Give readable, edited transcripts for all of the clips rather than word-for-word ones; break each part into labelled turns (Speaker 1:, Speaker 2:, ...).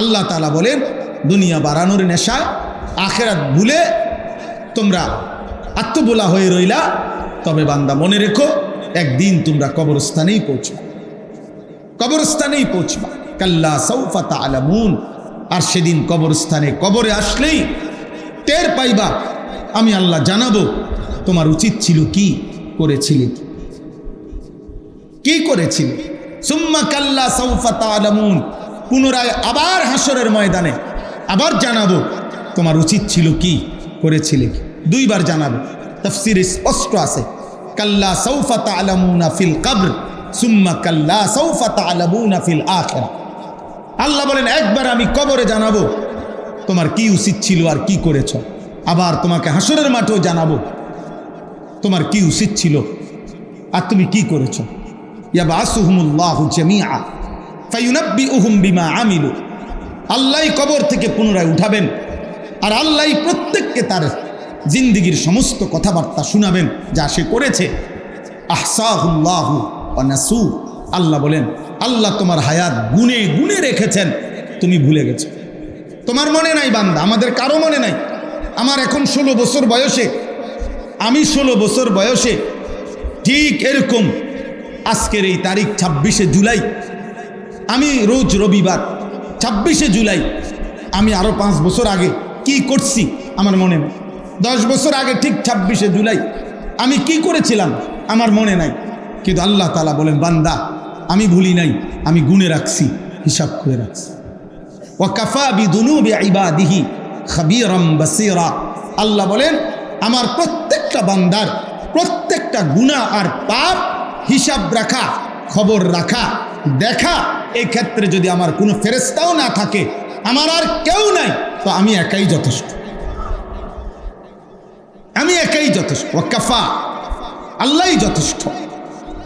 Speaker 1: আল্লাহ তাআলা বলেন, দুনিয়া বাড়ানোর নেশায় আখিরাত ভুলে তোমরা আত্মবোলা হয়ে রইলা। তবে বান্দা মনে রেখো, একদিন তোমরা কবরস্থানেই পৌঁছবা, কবরস্থানেই পৌঁছবা। কাল্লা সাউফা তা'লামুন। আর সেদিন কবরস্থানে, কবরে আসলেই টের পাইবা, আমি আল্লাহ জানাবো তোমার উচিত ছিল কি করেছিলে, কি করেছিলে। সুম্মা কাল্লা সাউফা তা'লামুন। পুনরায় আবার হাসরের ময়দানে আবার জানাবো তোমার উচিত ছিল কি করেছিলে। দুইবার জানাবো। তাফসীরে স্পষ্ট আছে, কাল্লা সাউফা তা'লামুনা ফিল কবর সুম্মা কাল্লা সাউফা তা'লামুনা ফিল আখিরা। আল্লাহ বলেন, একবার আমি কবরে জানাবো তোমার কি উচিত ছিল আর কি করেছ, আবার তোমাকে হাসরের মাঠেও জানাবো তোমার কি উচিত ছিল আর তুমি কি করেছ। ইয়াবআসুহুমুল্লাহু জামিআ ফায়ুনাব্বিউহুম বিমা আমিলু। আল্লাহ কবর থেকে পুনরায় উঠাবেন আর আল্লাহ প্রত্যেককে তার জিন্দেগির সমস্ত কথাবার্তা শোনাবেন যা সে করেছে। আহসাহুল্লাহু ওয়া নাসু। আল্লাহ বলেন, আল্লাহ তোমার হায়াত গুনে গুনে রেখেছেন, তুমি ভুলে গেছো। তোমার মনে নাই বান্দা, আমাদের কারো মনে নাই। আমার এখন 16 বছর বয়সে, আমি 16 বছর বয়সে ঠিক এরকম আজকের এই তারিখ 26শে জুলাই, আমি রোজ রবিবার 26শে জুলাই আমি আরো 5 বছর আগে কি করছি আমার মনে নেই। 10 বছর আগে ঠিক 26শে জুলাই আমি কি করেছিলাম আমার মনে নাই। কিন্তু আল্লাহ তাআলা বলেন, বান্দা আমি ভুলি নাই, আমি গুনে রাখছি, হিসাব করে রাখছি। ওয়া কাফা বিদুনুবি ইবাদিহি খাবীরাম বাসীরা। আল্লাহ বলেন, আমার প্রত্যেকটা বান্দার প্রত্যেকটা গুনাহ আর পাপ হিসাব রাখা, খবর রাখা, দেখা, এই ক্ষেত্রে যদি আমার কোনো ফেরেশতাও না থাকে, আমার আর কেউ নাই, তো আমি একাই যথেষ্ট, আমি একাই যথেষ্ট। ওয়া কাফা, আল্লাহই যথেষ্ট,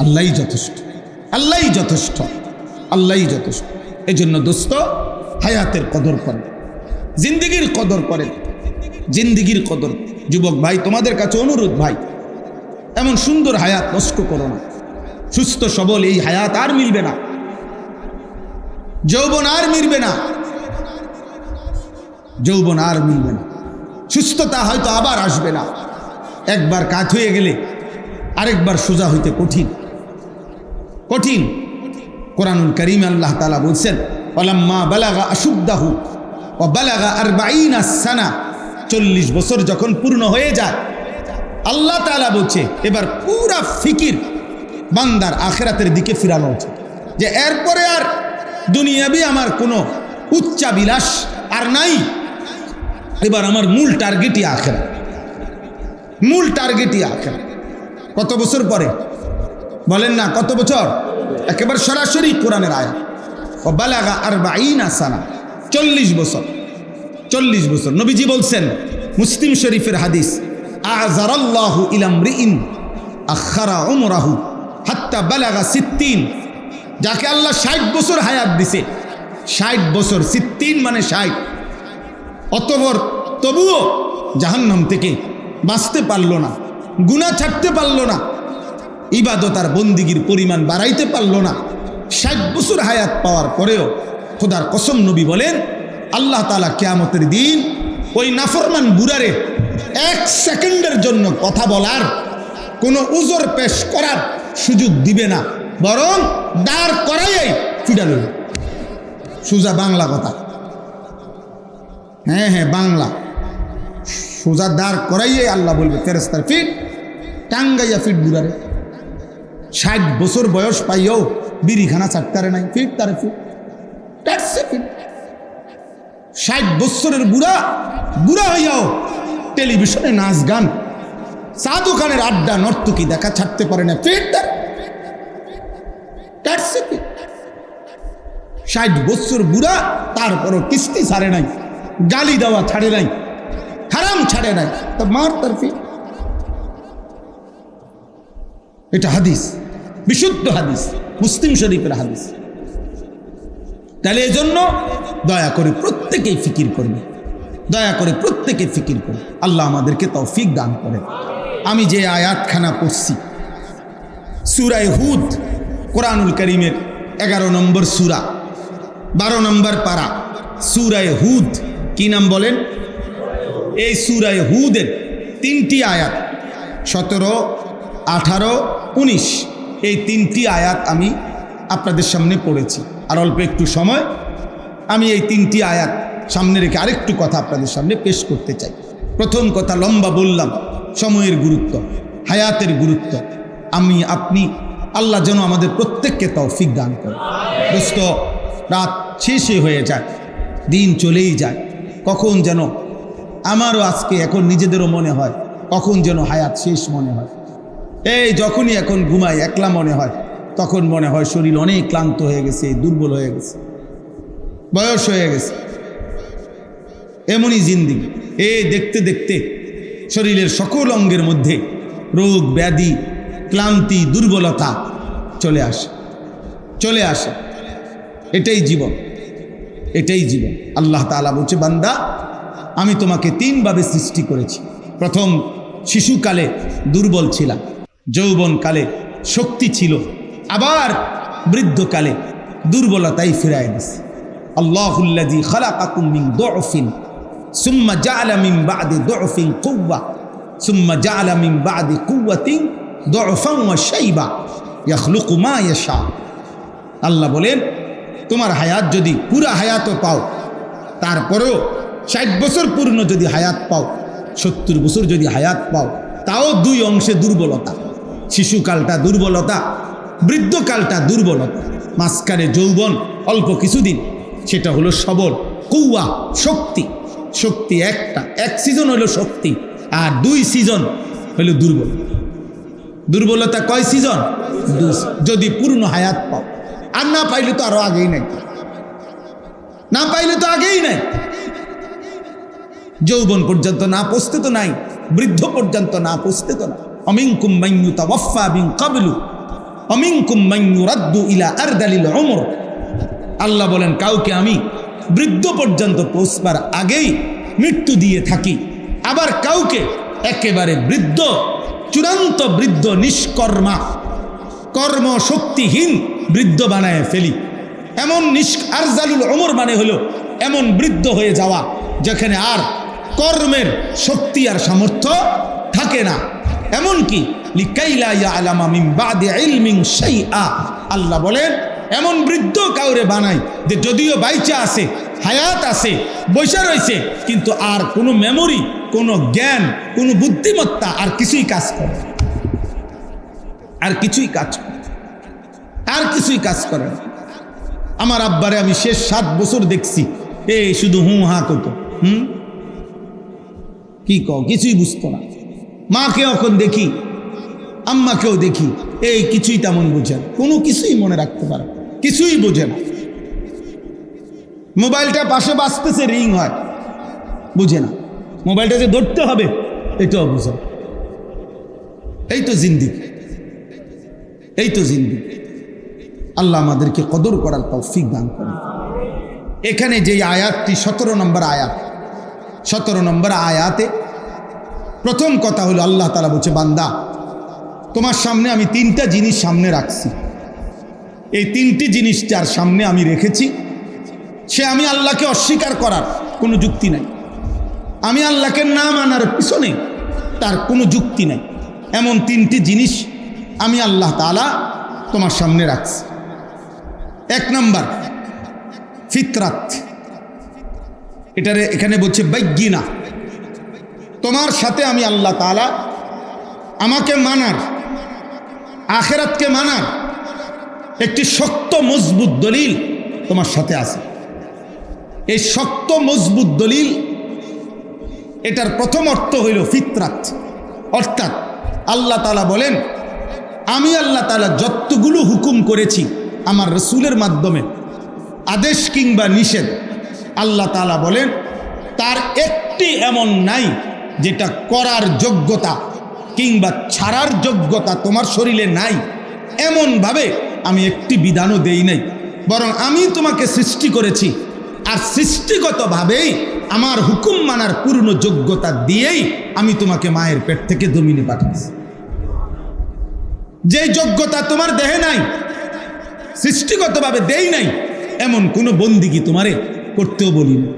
Speaker 1: আল্লাহই যথেষ্ট, আল্লাহই যথেষ্ট, আল্লাহই যথেষ্ট। এই জন্য দোস্ত, হায়াতের কদর করেন, জিন্দেগির কদর করেন, জিন্দেগির কদর। যুবক ভাই, তোমাদের কাছে অনুরোধ ভাই, এমন সুন্দর হায়াত নষ্ট করো না। সুস্থ সবল এই হায়াত আর মিলবে না, যৌবন আর মিলবে না, যৌবন আর মিলবে না, সুস্থতা হয়তো আবার আসবে না। একবার কাত হয়ে গেলে আরেকবার সোজা হইতে কঠিন, কঠিন। কোরআনুল কারীমে আল্লাহ তাআলা বলছেন, ওয়ালাম্মা বালাগা আশুদ্দাহু ওয়া বালাগা 40 সানা। 40 বছর যখন পূর্ণ হয়ে যায়, আল্লাহ তাআলা বলছে এবার পুরা ফিকির বান্দার আখিরাতের দিকে ফিরানো উচিত, যে এরপরে আর দুনিয়াবি আমার কোনো উচ্চাবিলাস আর নাই। এবার আমার মূল টার্গেটই আখিরাত, মূল টার্গেটই আখিরাত। কত বছর পরে বলেন না, কত বছর? একেবারে সরাসরি কোরআনের আয়াত, ও বালাগা 40 সানা, 40 বছর, 40 বছর। নবীজি বলছেন, মুসলিম শরীফের হাদিস, আযারাল্লাহু ইলা আমরিইন আখারা উমরাহু হাত্তা বালাগা 60। যাকে আল্লাহ 60 বছর হায়াত দিছে, 60 বছর, 60 মানে 60, অতঃপর তবুও জাহান্নাম থেকে বাঁচতে পারলো না, গুনাহ ছাড়তে পারলো না, ইবাদত আর বন্দিগির পরিমাণ বাড়াইতে পারলো না। 60 বছর হায়াত পাওয়ার পরেও খোদার কসম নবী বলেন, আল্লাহ তাআলা কিয়ামতের দিন ওই নাফরমান বুড়ারে 1 সেকেন্ডের জন্য কথা বলার, কোনো উযর পেশ করার সুযোগ দিবে না, বরং দাঁড় করাইয়াই ফিডা লইবে। সোজা বাংলা কথা, হ্যাঁ হ্যাঁ বাংলা, সোজা দাঁড় করাইয়াই আল্লাহ বলবে ফেরেশতার ফিট, টাঙ্গাইয়া ফিট বুড়ারে। 60 বছর বয়স পাইয়াও বিড়িখানা চাটতারে নাই, ফিট তারে ফিট, টাটছে ফিট। 60 বছরের বুড়া, বুড়া হইয়াও টেলিভিশনে নাচ গান, চা দোকানের আড্ডা, নর্তকী দেখা ছাড়তে পারে না, ফিট তার, টাটছে ফিট। 60 বছর বুড়া, তারপরও কিস্তি ছাড়ে নাই, গালি দেওয়া ছাড়ে নাই, হারাম ছাড়ে নাই, তা মার তার ফিট। এটা হাদিস, বিশুদ্ধ হাদিস, মুসলিম শরীফের হাদিস। তাহলে এই জন্য দয়া করে প্রত্যেকেই ফিকির করবে, দয়া করে প্রত্যেকে ফিকির করবে। আল্লাহ আমাদেরকে তৌফিক দান করে। আমি যে আয়াতখানা পড়ছি, সূরা হুদ, কোরআনুল কারীমের 11 নম্বর সূরা, 12 নম্বর পারা, সূরায়ে হুদ। কি নাম বলেন? এই সূরায়ে হুদের 3টি আয়াত 17, 18, 19 এই 3টি আয়াত আমি আপনাদের সামনে পড়েছি। আর অল্প একটু সময় আমি এই 3টি আয়াত সামনে রেখে আরেকটু কথা আপনাদের সামনে পেশ করতে চাই। প্রথম কথা, লম্বা বললাম, সময়ের গুরুত্ব, হায়াতের গুরুত্ব। আমি আপনি আল্লাহ যেন আমাদের প্রত্যেককে তৌফিক দান করে। দোস্ত, রাত শেষে হয়ে যায়, দিন চলেই যায়, কখন যেন আমারও আজকে এখন নিজেদেরও মনে হয় কখন যেন হায়াত শেষ মনে হয়। এই যখনই এখন ঘুমাই একলা মনে হয়, তখন মনে হয় শরীর অনেক ক্লান্ত হয়ে গেছে, দুর্বল হয়ে গেছে, বয়স হয়ে গেছে। এমনই জিন্দেগি। এই দেখতে দেখতে শরীরের সকল অঙ্গের মধ্যে রোগ ব্যাধি, ক্লান্তি, দুর্বলতা চলে আসে। এটাই জীবন, এটাই জীবন। আল্লাহ তাআলা বলছে, বান্দা আমি তোমাকে 3 ভাবে সৃষ্টি করেছি। প্রথম, শিশুকালে দুর্বল ছিলা, যৌবনকালে শক্তি ছিল, আবার বৃদ্ধকালে দুর্বলতাই ফিরায় দিছে। আল্লাহুল্লাযী খালাকাকুম মিন দু'ফিন সুম্মা জাআলা মিন বা'দি দু'ফিন কুওয়া সুম্মা জাআলা মিন বা'দি কুওয়াতিন দু'ফান ওয়া শাইবা ইয়াখলুকু মা ইয়াশা। আল্লাহ বলেন, তোমার হায়াত যদি পুরা হায়াতও পাও, তারপরেও 60 বছর পূর্ণ যদি হায়াত পাও, 70 বছর যদি হায়াত পাও, তাও 2 অংশে দুর্বলতা। শিশুকালটা দুর্বলতা, বৃদ্ধকালটা দুর্বলতা, মাঝখানে যৌবন অল্প কিছুদিন, সেটা হলো সবল, কুওয়া শক্তি। শক্তি এক সিজন হলো শক্তি, আর 2 সিজন হলো দুর্বল। দুর্বলতা কয় সিজন? 2। যদি পূর্ণ হায়াত পাও, আর না পাইলে তো আরো আগেই নাই, না পাইলে তো আগেই নাই। যৌবন পর্যন্ত না পৌঁছতে তো নাই, বৃদ্ধ পর্যন্ত না পৌঁছতে তো না। অমিনকুম মান ইউতাওয়াফা মিন ক্বাবলু অমিনকুম মান ইউরাদ্দু ইলা আরদালিল উমর। আল্লাহ বলেন, কাউকে আমি বৃদ্ধ পর্যন্ত পৌঁছবার আগেই মৃত্যু দিয়ে থাকি, আবার কাউকে একেবারে বৃদ্ধ, চূড়ান্ত বৃদ্ধ, নিষ্কর্মা, কর্মশক্তিহীন বৃদ্ধ বানায় ফেলি। এমন আরজালুল উমর মানে হলো এমন বৃদ্ধ হয়ে যাওয়া যেখানে আর কর্মের শক্তি আর সামর্থ্য থাকে না। এমনকি লিকাইলা ইয়ালামা মিন বাদি ইলমিন শাইআ। আল্লাহ বলেন, এমন বৃদ্ধ কাউরে বানাই যে যদিও বাইচা আছে, হায়াত আছে, বৈশা রয়েছে, কিন্তু আর কোনো মেমোরি, কোনো জ্ঞান, কোনো বুদ্ধিমত্তা আর কিছুই কাজ করে, আর কিছুই করে না। আমার আব্বারে আমি শেষ 7 বছর দেখছি, এই শুধু হা করতো, কি কিছুই বুঝতো না। মাকে এখন দেখি, আম্মাকেও দেখি, এই কিছুই তেমন বোঝে না, কোনো কিছুই মনে রাখতে পারে, কিছুই বোঝে না। মোবাইলটা পাশে বাজতেছে, রিং হয়, বুঝে না। মোবাইলটা যে ধরতে হবে এটাও বুঝে না। এই তো জিন্দেগি। আল্লাহ আমাদেরকে কদর করার তৌফিক দান করেন। এখানে যে আয়াতটি 17 নম্বর আয়াত, 17 নম্বর আয়াতে প্রথম কথা হলো আল্লাহ তাআলা বলছে, বান্দা তোমার সামনে আমি 3টা জিনিস সামনে রাখছি। এই 3টি জিনিস যার সামনে আমি রেখেছি, সে আমি আল্লাহকে অস্বীকার করার কোনো যুক্তি নাই, আমি আল্লাহকে না মানার পিছনে তার কোনো যুক্তি নাই। এমন 3টি জিনিস আমি আল্লাহ তাআলা তোমার সামনে রাখছি। 1 নাম্বার ফিতরাত, এখানে বলছে বাইগিনা। তোমার সাথে আমি আল্লাহ তাআলা আমাকে মানার, আখিরাতকে মানার একটি শক্ত মজবুত দলিল তোমার সাথে আছে। এই শক্ত মজবুত দলিল, এটার প্রথম অর্থ হইল ফিতরাত, অর্থাৎ আল্লাহ তাআলা বলেন, আমি আল্লাহ তাআলা যতগুলো হুকুম করেছি আমার রাসূলের মাধ্যমে, আদেশ কিংবা নিষেধ, আল্লাহ তাআলা বলেন তার একটি এমন নাই যেটা করার যোগ্যতা কিংবা ছাড়ার যোগ্যতা তোমার শরীরে নাই। এমনভাবে আমি একটি বিধানও দেই নাই, বরং আমি তোমাকে সৃষ্টি করেছি, আর সৃষ্টিগতভাবেই আমার হুকুম মানার পূর্ণ যোগ্যতা দিয়েই আমি তোমাকে মায়ের পেট থেকে জমিনে পাঠাচ্ছি। যে যোগ্যতা তোমার দেহে নাই, সৃষ্টিগতভাবে দেই নাই, এমন কোনো বন্দিগি তোমারে করতেও বলি না,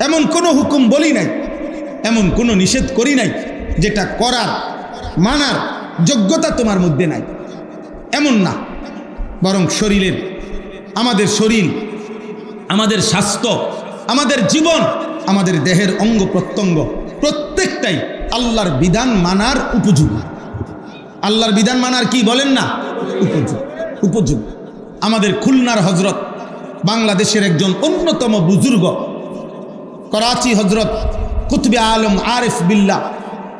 Speaker 1: এমন কোনো হুকুম বলি নাই, এমন কোনো নিষেধ করি নাই যেটা করার মানার যোগ্যতা তোমার মধ্যে নাই, এমন না। বরং শরীরের, আমাদের শরীর, আমাদের স্বাস্থ্য, আমাদের জীবন, আমাদের দেহের অঙ্গ প্রত্যঙ্গ প্রত্যেকটাই আল্লাহর বিধান মানার উপযোগী। আল্লাহর বিধান মানার কি বলেন না, উপযোগী। আমাদের খুলনার হজরত, বাংলাদেশের একজন অন্যতম বুজুর্গ, করাচি হজরত কুতবে আলম আরিফ বিল্লাহ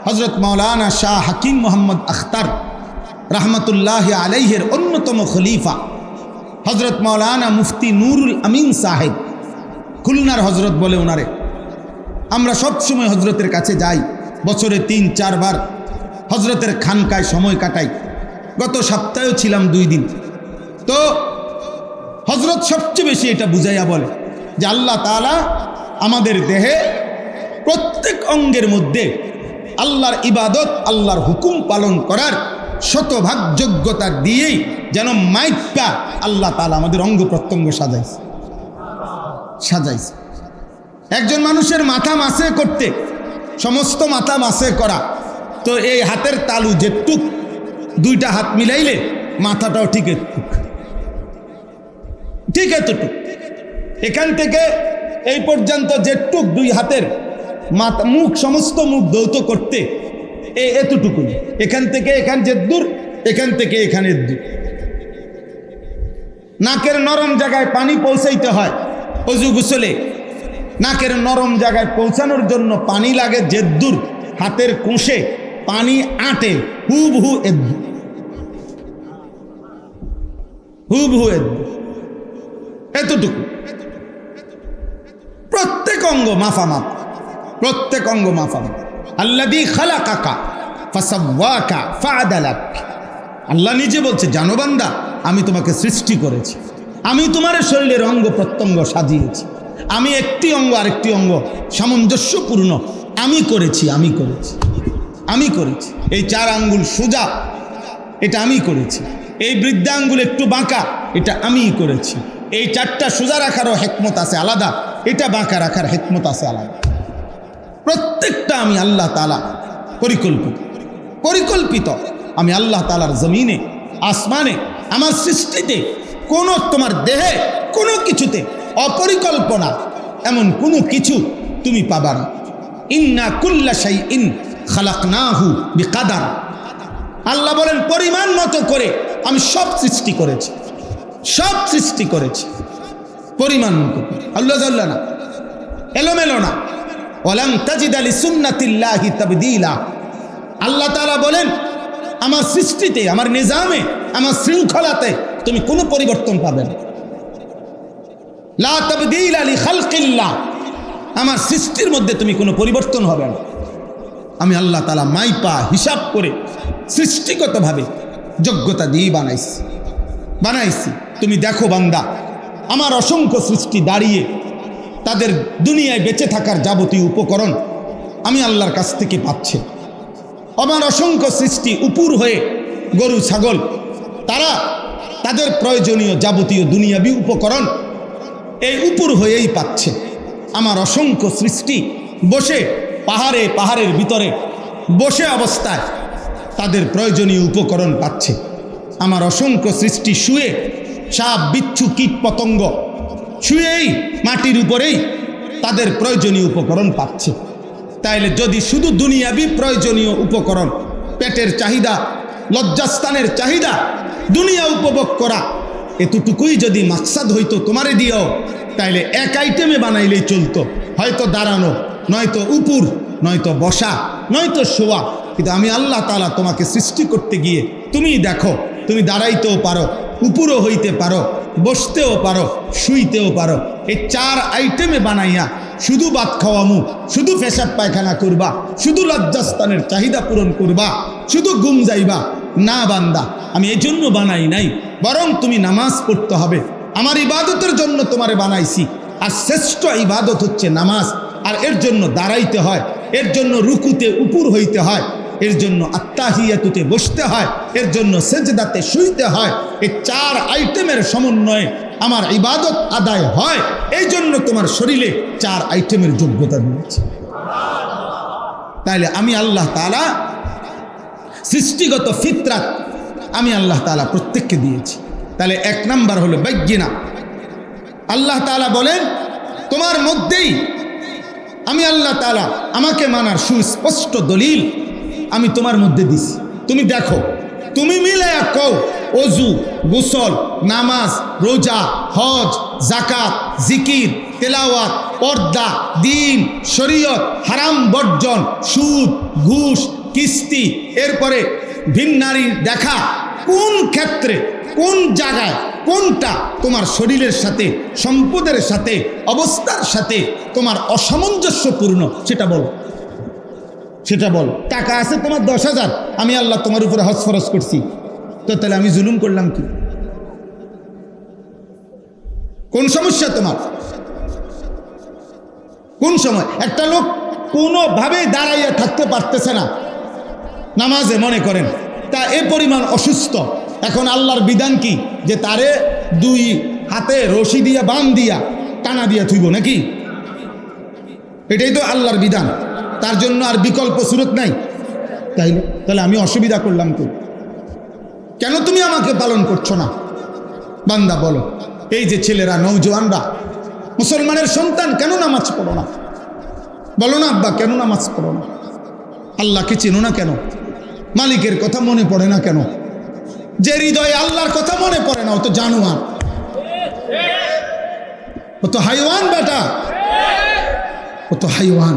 Speaker 1: হজরত মাওলানা শাহ হাকিম মোহাম্মদ আখতার রহমতুল্লাহ আলাইহের অন্যতম খলিফা হজরত মাওলানা মুফতি নুরুল আমিন সাহেব খুলনার হজরত বলে ওনারে। আমরা সবসময় হজরতের কাছে যাই, বছরে ৩-৪ বার হজরতের খানকায় সময় কাটাই। গত সপ্তাহেও ছিলাম 2 দিন। তো হজরত সবচেয়ে বেশি এটা বুঝাইয়া বলে যে আল্লাহ তাআলা আমাদের দেহে প্রত্যেক অঙ্গের মধ্যে আল্লাহর ইবাদত, আল্লাহর হুকুম পালন করার শতভাগ যোগ্যতা দিয়েই যেন মাইপা আল্লাহ তাআলা আমাদের অঙ্গ প্রত্যঙ্গ সাজাইছে। একজন মানুষের মাথা মাসে করতে, সমস্ত মাথা মাসে করা, তো এই হাতের তালু যেটুক 2টা হাত মিলাইলে মাথাটাও ঠিক এতটুক, এখান থেকে এই পর্যন্ত যেটুক 2 হাতের মাথা, মুখ, সমস্ত মুখ ধৌত করতে এতটুকু, এখান থেকে এখান যে দূর, এখান থেকে এখানের দূর। নাকের নরম জায়গায় পানি পৌঁছাইতে হয় অজু গোসলে, নাকের নরম জায়গায় পৌঁছানোর জন্য পানি লাগে যে দূর, হাতের কুঁশে পানি আটে হুবহু এতটুকু। প্রত্যেক অঙ্গ মাফামাপ, প্রত্যেক অঙ্গ মাফামাপ। আল্লাযী খালাকাকা ফাসাওয়াকা ফাআদালাক। আল্লাহ নিজে বলছে, জানো বান্দা, আমি তোমাকে সৃষ্টি করেছি, আমি তোমার শরীরের অঙ্গ প্রত্যঙ্গ সাজিয়েছি, আমি একটি অঙ্গ আরেকটি অঙ্গ সামঞ্জস্যপূর্ণ আমি করেছি। এই 4 আঙ্গুল সোজা, এটা আমি করেছি। এই বৃদ্ধাঙ্গুল একটু বাঁকা, এটা আমিই করেছি। এই 4টা সোজা রাখারও হিকমত আছে আলাদা, এটা বাঁকা রাখার হিকমত আছে আলাদা। প্রত্যেকটা আমি আল্লাহ তাআলা পরিকল্পিত। আমি আল্লাহ তাআলার জমিনে, আসমানে, আমার সৃষ্টিতে কোনো, তোমার দেহে কোনো কিছুতে অপরিকল্পনা এমন কোনো কিছু তুমি পাবা না। ইন্না কুল্লা শাইইন খালাকনাহু বিকাদার। আল্লাহ বলেন, পরিমাণ মতো করে আমি সব সৃষ্টি করেছি, পরিমাণ মতো। আল্লাহ জাল্লা না, এলোমেলো না। ওয়ালাম তাজিদা লিসুন্নাতিল্লাহি তাবদীলা। আল্লাহ তাআলা বলেন, আমার সৃষ্টিতে, আমার নিজামে, আমার শৃঙ্খলাতে তুমি কোনো পরিবর্তন পাবে না। লা তাবদীলা লিখালকিল্লাহ। আমার সৃষ্টির মধ্যে তুমি কোনো পরিবর্তন হবে না। আমি আল্লাহ তাআলা মাইপা হিসাব করে সৃষ্টিগতভাবে যোগ্যতা দিয়ে বানাইছি। তুমি দেখো বান্দা, আমার অসংখ্য সৃষ্টি দাঁড়িয়ে তাদের দুনিয়ায় বেঁচে থাকার যাবতীয় উপকরণ আমি আল্লাহর কাছ থেকে পাচ্ছে। আমার অসংখ্য সৃষ্টি উপুর হয়ে, গরু ছাগল, তারা তাদের প্রয়োজনীয় যাবতীয় দুনিয়াবি উপকরণ এই উপুর হয়েই পাচ্ছে। আমার অসংখ্য সৃষ্টি বসে পাহাড়ের ভিতরে বসে অবস্থায় তাদের প্রয়োজনীয় উপকরণ পাচ্ছে। আমার অসংখ্য সৃষ্টি শুয়ে, সাপ, বিচ্ছু, কীট পতঙ্গ শুয়েই মাটির উপরেই তাদের প্রয়োজনীয় উপকরণ পাচ্ছে। তাইলে যদি শুধু দুনিয়াবি প্রয়োজনীয় উপকরণ, পেটের চাহিদা, লজ্জাস্থানের চাহিদা, দুনিয়া উপভোগ করা, এতটুকুই যদি মাকসাদ হইতো তোমারে দিয়েও, তাইলে এক আইটেমে বানাইলেই চলতো। হয়তো দাঁড়ানো, নয়তো উপুর, নয়তো বসা, নয়তো শোয়া। কিন্তু আমি আল্লাহ তাআলা তোমাকে সৃষ্টি করতে গিয়ে, তুমি দেখো, তুমি দাঁড়াইতেও পারো, উপুরও হইতে পারো, বসতেও পারো, শুইতেও পারো। এই 4 আইটেমে বানাইয়া শুধু ভাত খাওয়ামু, শুধু পেশাব পায়খানা করবা, শুধু লজ্জাস্থানের চাহিদা পূরণ করবা, শুধু ঘুম যাইবা না বান্দা, আমি এই জন্য বানাই নাই। বরং তুমি নামাজ পড়তে হবে, আমার ইবাদতের জন্য তোমারে বানাইছি। আর শ্রেষ্ঠ ইবাদত হচ্ছে নামাজ। আর এর জন্য দাঁড়াইতে হয়, এর জন্য রুকুতে উপুর হইতে হয়, এর জন্য আত্তাহিয়াতুতে বসতে হয়, এর জন্য সেজদাতে শুইতে হয়। এই 4 আইটেমের সমন্বয়ে আমার ইবাদত আদায় হয়, এই জন্য তোমার শরীরে 4 আইটেমের যোগ্যতা দিয়েছি। তাইলে আমি আল্লাহ তাআলা সৃষ্টিগত ফিতরাত আমি আল্লাহ তাআলা প্রত্যেককে দিয়েছি। তাহলে 1 নাম্বার হলো বায়্যিনা। আল্লাহ তাআলা বলেন তোমার মধ্যেই আমি আল্লাহ তাআলা আমাকে মানার সুস্পষ্ট দলিল আমি তোমার মধ্যে দিছি। তুমি দেখো, তুমি মিলায়া কও ওযু, গোসল, নামাজ, রোজা, হজ, যাকাত, জিকির, তেলাওয়াত, পর্দা, দ্বীন, শরীয়ত, হারাম বর্জন, সুদ, ঘুষ, কিস্তি, এরপরে ভিন নারীর দেখা, কোন ক্ষেত্রে, কোন জায়গায়, কোনটা তোমার শরীরের সাথে, সম্পদের সাথে, অবস্থার সাথে তোমার অসামঞ্জস্যপূর্ণ সেটা বলো, সেটা বল। টাকা আছে তোমার 10,000, আমি আল্লাহ তোমার উপরে হজ ফরজ করছি, তো তাহলে আমি জুলুম করলাম কি? কোন সমস্যা তোমার? কোন সময় একটা লোক কোনোভাবে দাঁড়াইয়া থাকতে পারতেছে না নামাজে, মনে করেন তা এ পরিমাণ অসুস্থ, এখন আল্লাহর বিধান কি যে তারে 2 হাতে রশি দিয়া বান দিয়া টানা দিয়া থুইব নাকি? এটাই তো আল্লাহর বিধান, তার জন্য আর বিকল্প সুরত নাই। তাহলে আমি অসুবিধা করলাম তো? কেন তুমি আমাকে পালন করছো না? বান্দা বলো, এই যে ছেলেরা, নওজোয়ানরা, মুসলমানের সন্তান, কেন নামাজ পড়ো না? বলো না আব্বা, কেন নামাজ পড়ো না? আল্লাহকে চেনো না কেন? মালিকের কথা মনে পড়ে না কেন? যে হৃদয়ে আল্লাহর কথা মনে পড়ে না, ও তো জানোয়ার, ও তো হাইওয়ান বেটা, ও তো হাইওয়ান।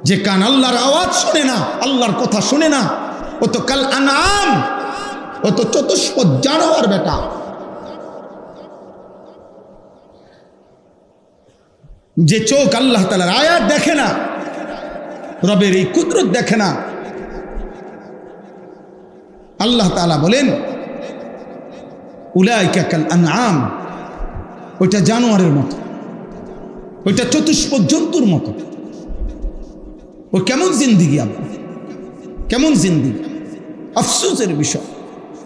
Speaker 1: যে কান আল্লাহর আওয়াজ শুনে না, আল্লাহর কথা শুনে না, ও তো কাল আনাম, ও তো চতুষ্পদ জানোয়ার বেটা। যে চোখ আল্লাহ তাআলার আয়াত দেখে না, রবের এই কুদরত দেখে না, আল্লাহ তাআলা বলেন উলাইকা কাল আনআম, ওইটা জানোয়ারের মতো, ওইটা চতুষ্পদ জন্তুর মতো। ও কেমন জিন্দিগি আপনার, কেমন জিন্দিগি? আফসোসের বিষয়,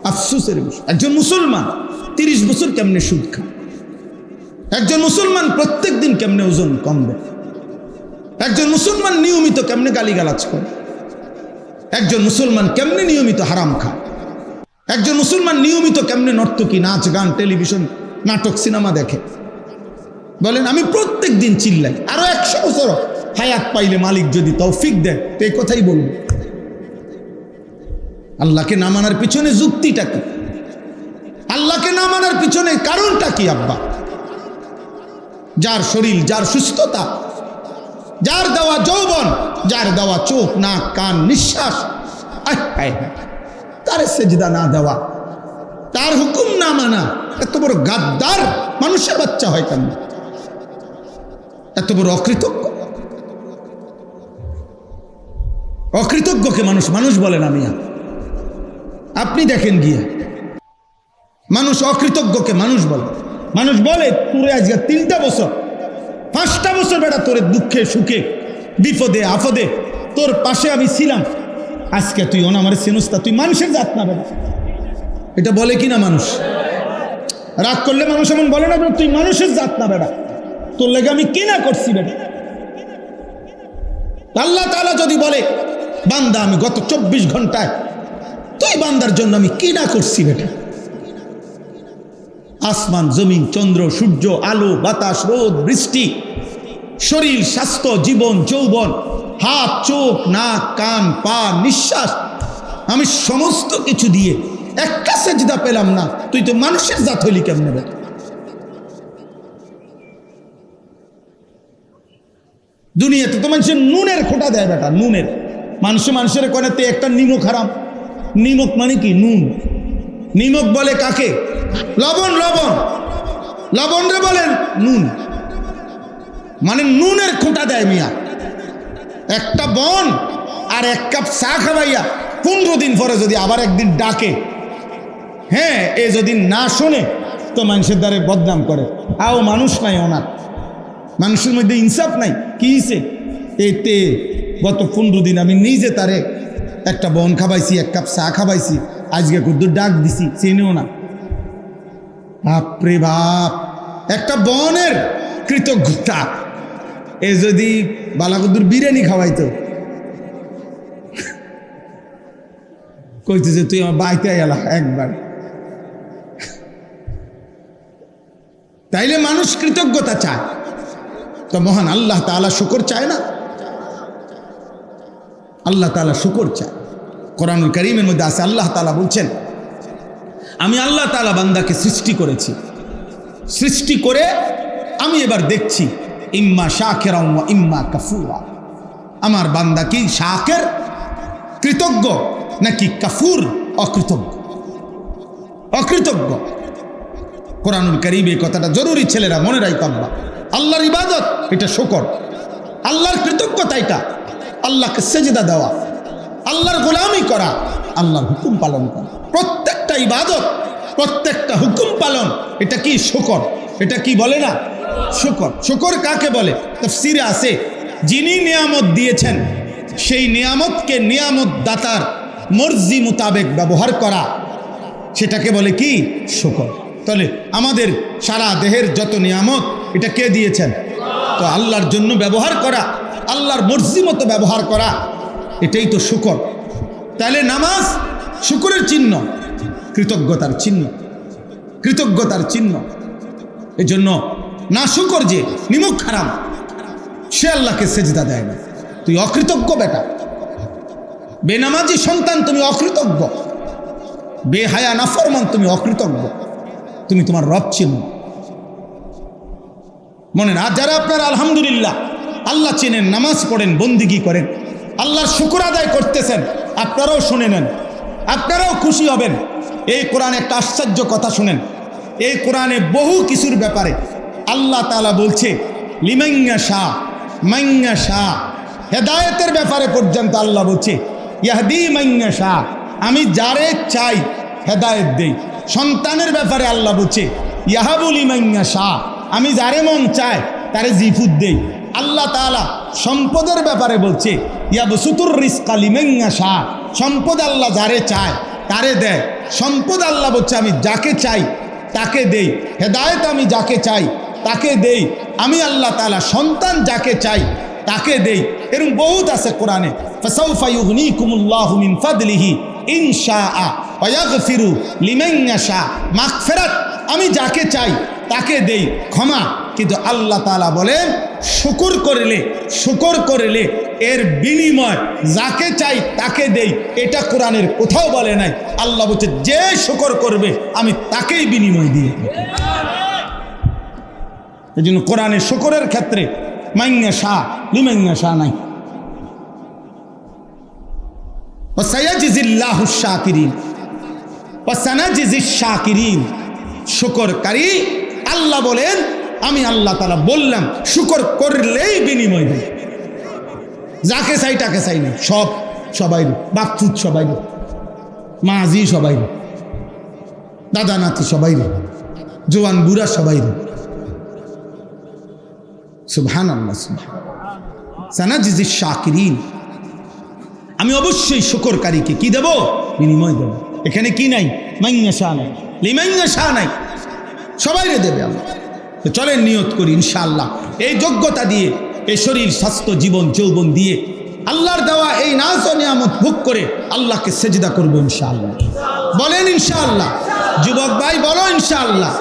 Speaker 1: আফসোসের বিষয়। একজন মুসলমান 30 বছর কেমনে সুদ খায়? একজন মুসলমান প্রত্যেক দিন কেমনে ওজন কমবে? একজন মুসলমান নিয়মিত কেমনে গালিগালাজ করে? একজন মুসলমান কেমনে নিয়মিত হারাম খায়? একজন মুসলমান নিয়মিত কেমনে নর্তকী, নাচ, গান, টেলিভিশন, নাটক, সিনেমা দেখে? বলেন, আমি প্রত্যেক দিন চিল্লাই। আরো 100 বছর হায়াত পাইলে মালিক যদি তৌফিক দেয় তো এই কথাই বলবো। আল্লাহকে না মানার পিছনে যুক্তিটা কি? আল্লাহকে না মানার পিছনে কারণটা কি আব্বা? যার শরীর, যার সুস্থতা, যার দেওয়া যৌবন, যার দেওয়া চোখ, নাক, কান, নিঃশ্বাস, তার সেজদা না দেওয়া, তার হুকুম না মানা, এত বড় গাদ্দার মানুষের বাচ্চা হয় কেন? এত বড় অকৃতজ্ঞ। অকৃতজ্ঞকে মানুষ বলে না মিয়া। আপনি দেখেন গিয়া, মানুষ অকৃতজ্ঞকে মানুষ বলে। মানুষ বলে তোরে আজকে 3টা বছর 5টা বছর বেটা তোরে দুঃখে সুখে বিপদে আপদে তোর পাশে আমি ছিলাম, আজকে তুই আমার সিনুস্তা, তুই মানুষের জাত না বেটা। এটা বলে কি না মানুষ? রাগ করলে মানুষ এমন বলে না, তুই মানুষের জাত না বেটা, তোর লেগে আমি কি না করছি বেটা। আল্লাহ তাআলা যদি বলে বান্দা আমি গত 24 ঘন্টায় তুই বান্দার জন্য আমি কি না করছি বেটা। আসমান, জমিন, চন্দ্র, সূর্য, আলো, বাতাস, রোদ, বৃষ্টি, শরীর, স্বাস্থ্য, জীবন, যৌবন, হাত, চোখ, নাক, কান, পা, নিঃশ্বাস, আমি সমস্ত কিছু দিয়ে একটা সেজদা পেলাম না, তুই তো মানুষের জাত হইলি কেমনে বেটা? দুনিয়াতে তো মানুষের নুনের খোঁটা দেয় বেটা, নুনের। মানুষের কোনেতে একটা নিমক হারাম। নিমক মানে কি? নুন। নিমক বলে কাকে? লবণ। লবণ রে বলেন নুন, মানে নুনের খোঁটা দেয় মিয়া। একটা বন আর 1 কাপ চা খাওয়াইয়া 15 দিন পরে যদি আবার একদিন ডাকে, হ্যাঁ, এ যদি না শোনে তো মানুষের দ্বারে বদনাম করে। আও মানুষ নাই ওনার, মানুষের মধ্যে ইনসাফ নাই। কি হিসে এতে গত 15 দিন আমি নিজে তারে একটা বন খাবাইছি, 1 কাপ চা খাবাইছি, আজকে কুদ্দুর ডাক দিছি, চেনেও না। বাপরে বাপ, একটা বনের কৃতজ্ঞতা। এ যদি বালাকুদ্দুর বিরিয়ানি খাওয়াইতো, কইতেছে তুই আমার বাইতে এলা একবার। তাইলে মানুষ কৃতজ্ঞতা চায়, তো মহান আল্লাহ তাআলা শুকর চায় না? আল্লাহ তাআলা শুকর চায়। কোরআনুল কারীমের মধ্যে আছে, আল্লাহ তাআলা বলছেন, আমি আল্লাহ তাআলা বান্দাকে সৃষ্টি করেছি, সৃষ্টি করে আমি এবার দেখছি ইম্মা শাকিরা ওয়া ইম্মা কাফুরা। আমার বান্দা কি শাকির কৃতজ্ঞ নাকি কাফুর অকৃতজ্ঞ? অকৃতজ্ঞ। কোরআনুল কারীমে এই কথাটা জরুরি, ছেলেরা মনে রাখবা। আল্লাহর ইবাদত এটা শুকর, আল্লাহর কৃতজ্ঞতা এটা আল্লাহকে সেজদা দেওয়া, আল্লাহর গোলামি করা, আল্লাহর হুকুম পালন করা। প্রত্যেকটা ইবাদত, প্রত্যেকটা হুকুম পালন, এটা কি শুকর। এটা কি বলে না শুকর। শুকর কাকে বলে? তাফসীরে আছে, যিনি নিয়ামত দিয়েছেন সেই নিয়ামতকে নিয়ামত দাতার মর্জি মোতাবেক ব্যবহার করা, সেটাকে বলে কি শুকর। তাহলে আমাদের সারা দেহের যত নিয়ামত এটা কে দিয়েছেন? তো আল্লাহর জন্য ব্যবহার করা, আল্লাহর মর্জি মতো ব্যবহার করা, এটাই তো শুকর। তাহলে নামাজ শুকরের চিহ্ন, কৃতজ্ঞতার চিহ্ন, কৃতজ্ঞতার চিহ্ন। এজন্য না শুকর যে নিমুখ হারাম, সে আল্লাহকে সেজদা দেয় না। তুই অকৃতজ্ঞ বেটা, বেনামাজি সন্তান তুমি অকৃতজ্ঞ, বেহায়া নাফরমান তুমি অকৃতজ্ঞ, তুমি তোমার রব চিনো মনে না। যারা আপনারা আলহামদুলিল্লাহ আল্লাহ চেনেন, নামাজ পড়েন, বন্দিগি করেন, আল্লাহর শুকর আদায় করতেছেন, আপনারাও শুনে নেন, আপনারাও খুশি হবেন। এই কোরআনে একটা আশ্চর্য কথা শুনেন। এই কোরআনে বহু কিছুর ব্যাপারে আল্লাহ তাআলা বলছে লিমান শাহ মান শাহ, হেদায়েতের ব্যাপারে পর্যন্ত আল্লাহ বলছে ইয়াহদি মান শাহ, আমি যারে চাই হেদায়েত দেই। সন্তানের ব্যাপারে আল্লাহ বলছে ইয়াহাবু লিমান শাহ, আমি যারে মন চায় তারে জিফুত দেই। আল্লাহ তাআলা সম্পদের ব্যাপারে বলছে ইয়াবসুতুর রিজকা লিমান শাহ, সম্পদ আল্লাহ যারে চায় তারে দেয়। সম্পদ আল্লাহ বলছে আমি যাকে চাই তাকে দেই, হেদায়েত আমি যাকে চাই তাকে দেই। আমি আল্লাহ তাআলা সন্তান যাকে চাই তাকে দেই। এরকম বহুত আছে কোরআনে। ফাসাউফা ইউগনিকুমুল্লাহু মিন ফাদলিহি ইন শাআ ওয়া ইয়াগফিরু লিমান ইয়াশা, মাগফিরাত আমি যাকে চাই তাকে দেই, ক্ষমা। কিন্তু আল্লাহ তাআলা বলেন শুকর করলে, শুকর করলে এর বিনিময় যাকে চাই তাকে দেই। এটা কোরআনের কোথাও বলে নাই। আল্লাহ বলছে যে শুকর করবে আমি তাকেই বিনিময় দিয়ে দেব। এই জন্য কোরআনের শুকরের ক্ষেত্রে মাইন্না শাহ লিমাইন্না শাহ নাই। ওয়াসায়াজিজিল্লাহু শাকিরিন ওয়াসানাজিজিশ শাকিরিন, শুকরকারী আল্লাহ বলেন আমি আল্লাহ তাআলা বললাম শুকর করলেই বিনিময় দেব। যাকে চাই তাকে চাই না, সব সবাই, বাপফুত সবাই, মাঝি সবাই, দাদা নাতি সবাই, জোয়ান বুড়া সবাই। সুবহানাল্লাহ, সানাজিজিশ শাকিরিন, আমি অবশ্যই শুকরকারীকে কি দেব? বিনিময় দেব। এখানে কি নাই? মাইন্না শাহ নাই, লিমাইন্না শাহ নাই, সবাই দেবে আল্লাহ। তো চলেন নিয়ত করি ইনশাআল্লাহ এই যোগ্যতা দিয়ে, এই শরীর স্বাস্থ্য জীবন যৌবন দিয়ে আল্লাহর দেওয়া এই নাজ ও নিয়ামত ভোগ করে আল্লাহকে সেজদা করব ইনশাআল্লাহ। বলেন ইনশাআল্লাহ। যুবক ভাই বলো ইনশাআল্লাহ।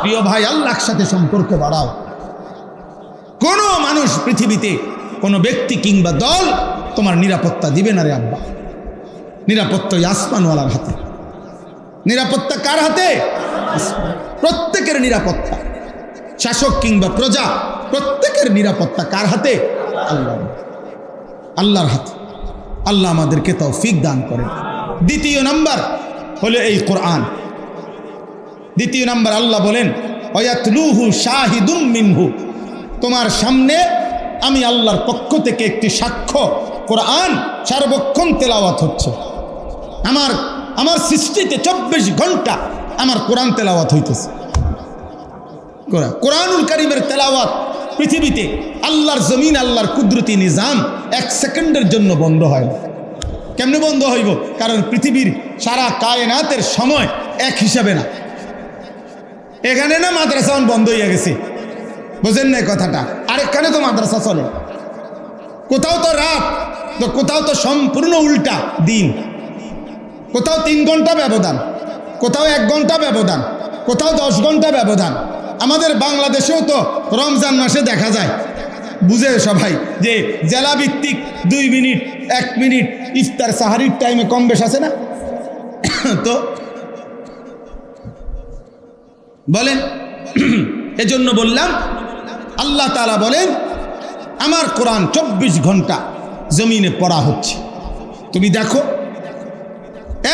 Speaker 1: প্রিয় ভাই, আল্লাহর সাথে সম্পর্ক বাড়াও। কোনো মানুষ পৃথিবীতে, কোনো ব্যক্তি কিংবা দল তোমার নিরাপত্তা দিবে না রে আব্বা। নিরাপত্তা আসমানওয়ালার হাতে। নিরাপত্তা কার হাতে? প্রত্যেকের নিরাপত্তা, শাসক কিংবা প্রজা, প্রত্যেকের নিরাপত্তা কার হাতে? আল্লাহ, আল্লাহর হাতে। আল্লাহ আমাদেরকে তৌফিক দান করেন। দ্বিতীয় নাম্বার হলো এই কোরআন। দ্বিতীয় নাম্বার আল্লাহ বলেন ওয়ায়াতলুহু শাহিদুম মিনহু, তোমার সামনে আমি আল্লাহর পক্ষ থেকে একটি সাক্ষ্য কোরআন সার্বক্ষণ তেলাওয়াত হচ্ছে। আমার সৃষ্টিতে 24 ঘন্টা আমার কোরআন তেলাওয়াত হইতেছে। কোরআনুল কারীমের তেলাওয়াত পৃথিবীতে আল্লাহর জমিন, আল্লাহর কুদরতি নিজাম 1 সেকেন্ডের জন্য বন্ধ হয় না। কেমনে বন্ধ হইব? কারণ পৃথিবীর সারা কায়নাতের সময় এক হিসাবে না। এখানে না মাদ্রাসা বন্ধ হয়ে গেছে, বুঝেন না কথাটা? আরেকখানে তো মাদ্রাসা চলে, কোথাও তো রাত, তো কোথাও তো সম্পূর্ণ উল্টা দিন, কোথাও 3 ঘন্টা ব্যবধান, কোথাও 1 ঘন্টা ব্যবধান, কোথাও 10 ঘন্টা ব্যবধান। আমাদের বাংলাদেশেও তো রমজান মাসে দেখা যায়, বুঝে সবাই, যে জেলা ভিত্তিক 2 মিনিট 1 মিনিট ইফতার সাহারির টাইমে কম বেশ আছে না? তো বলেন, এজন্য বললাম আল্লাহ তাআলা বলেন আমার কোরআন 24 ঘন্টা জমিনে পড়া হচ্ছে। তুমি দেখো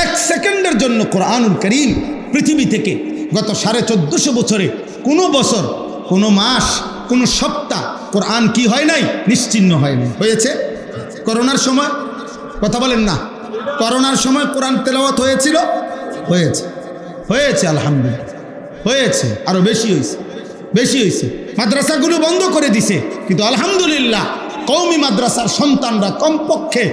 Speaker 1: 1 সেকেন্ডের জন্য কোরআনুল কারীম পৃথিবী থেকে গত 1450 বছরে কোনো বছর, কোনো মাস, কোনো সপ্তাহ কোরআন কি হয় নাই? নিশ্চিহ্ন হয় নাই। হয়েছে করোনার সময়, কথা বলেন না, করোনার সময় কোরআন তেলাওয়াত হয়েছিল, হয়েছে, হয়েছে, আলহামদুলিল্লাহ হয়েছে, আরো বেশি হয়েছে, বেশি হয়েছে। মাদ্রাসাগুলো বন্ধ করে দিছে, কিন্তু আলহামদুলিল্লাহ কওমি মাদ্রাসার সন্তানরা, কমপক্ষে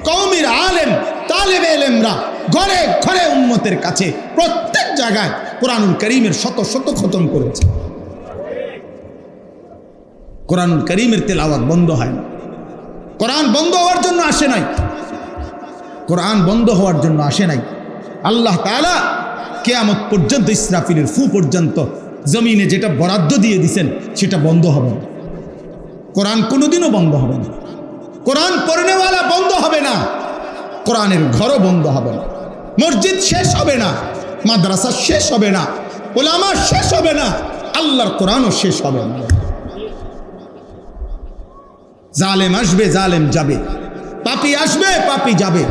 Speaker 1: কওমির আলেম তালেবে ইলমরা ঘরে ঘরে উম্মতের কাছে প্রত্যেক জায়গায় কোরআনুল কারীমের শত শত খতম করেছে। কোরআনুল কারীমের তেলাওয়াত বন্ধ হয় না। কোরআন বন্ধ হওয়ার জন্য আসে নাই, কোরআন বন্ধ হওয়ার জন্য আসে নাই। আল্লাহ তাআলা কিয়ামত পর্যন্ত, ইসরাফিলের ফু পর্যন্ত জমিনে যেটা বরাদ্দ দিয়ে দিয়েছেন সেটা বন্ধ হবে না। কোরআন কোনোদিনও বন্ধ হবে না। কোরআন পড়নেওয়ালা বন্ধ হবে না, কোরআনের ঘরও বন্ধ হবে না, মসজিদ শেষ হবে না, মাদ্রাসা শেষ হবে না, উলামা শেষ হবে না, আল্লাহর কোরআনও শেষ হবে না। জালেম আসবে, জালেম যাবে, পাপী আসবে, পাপী যাবে,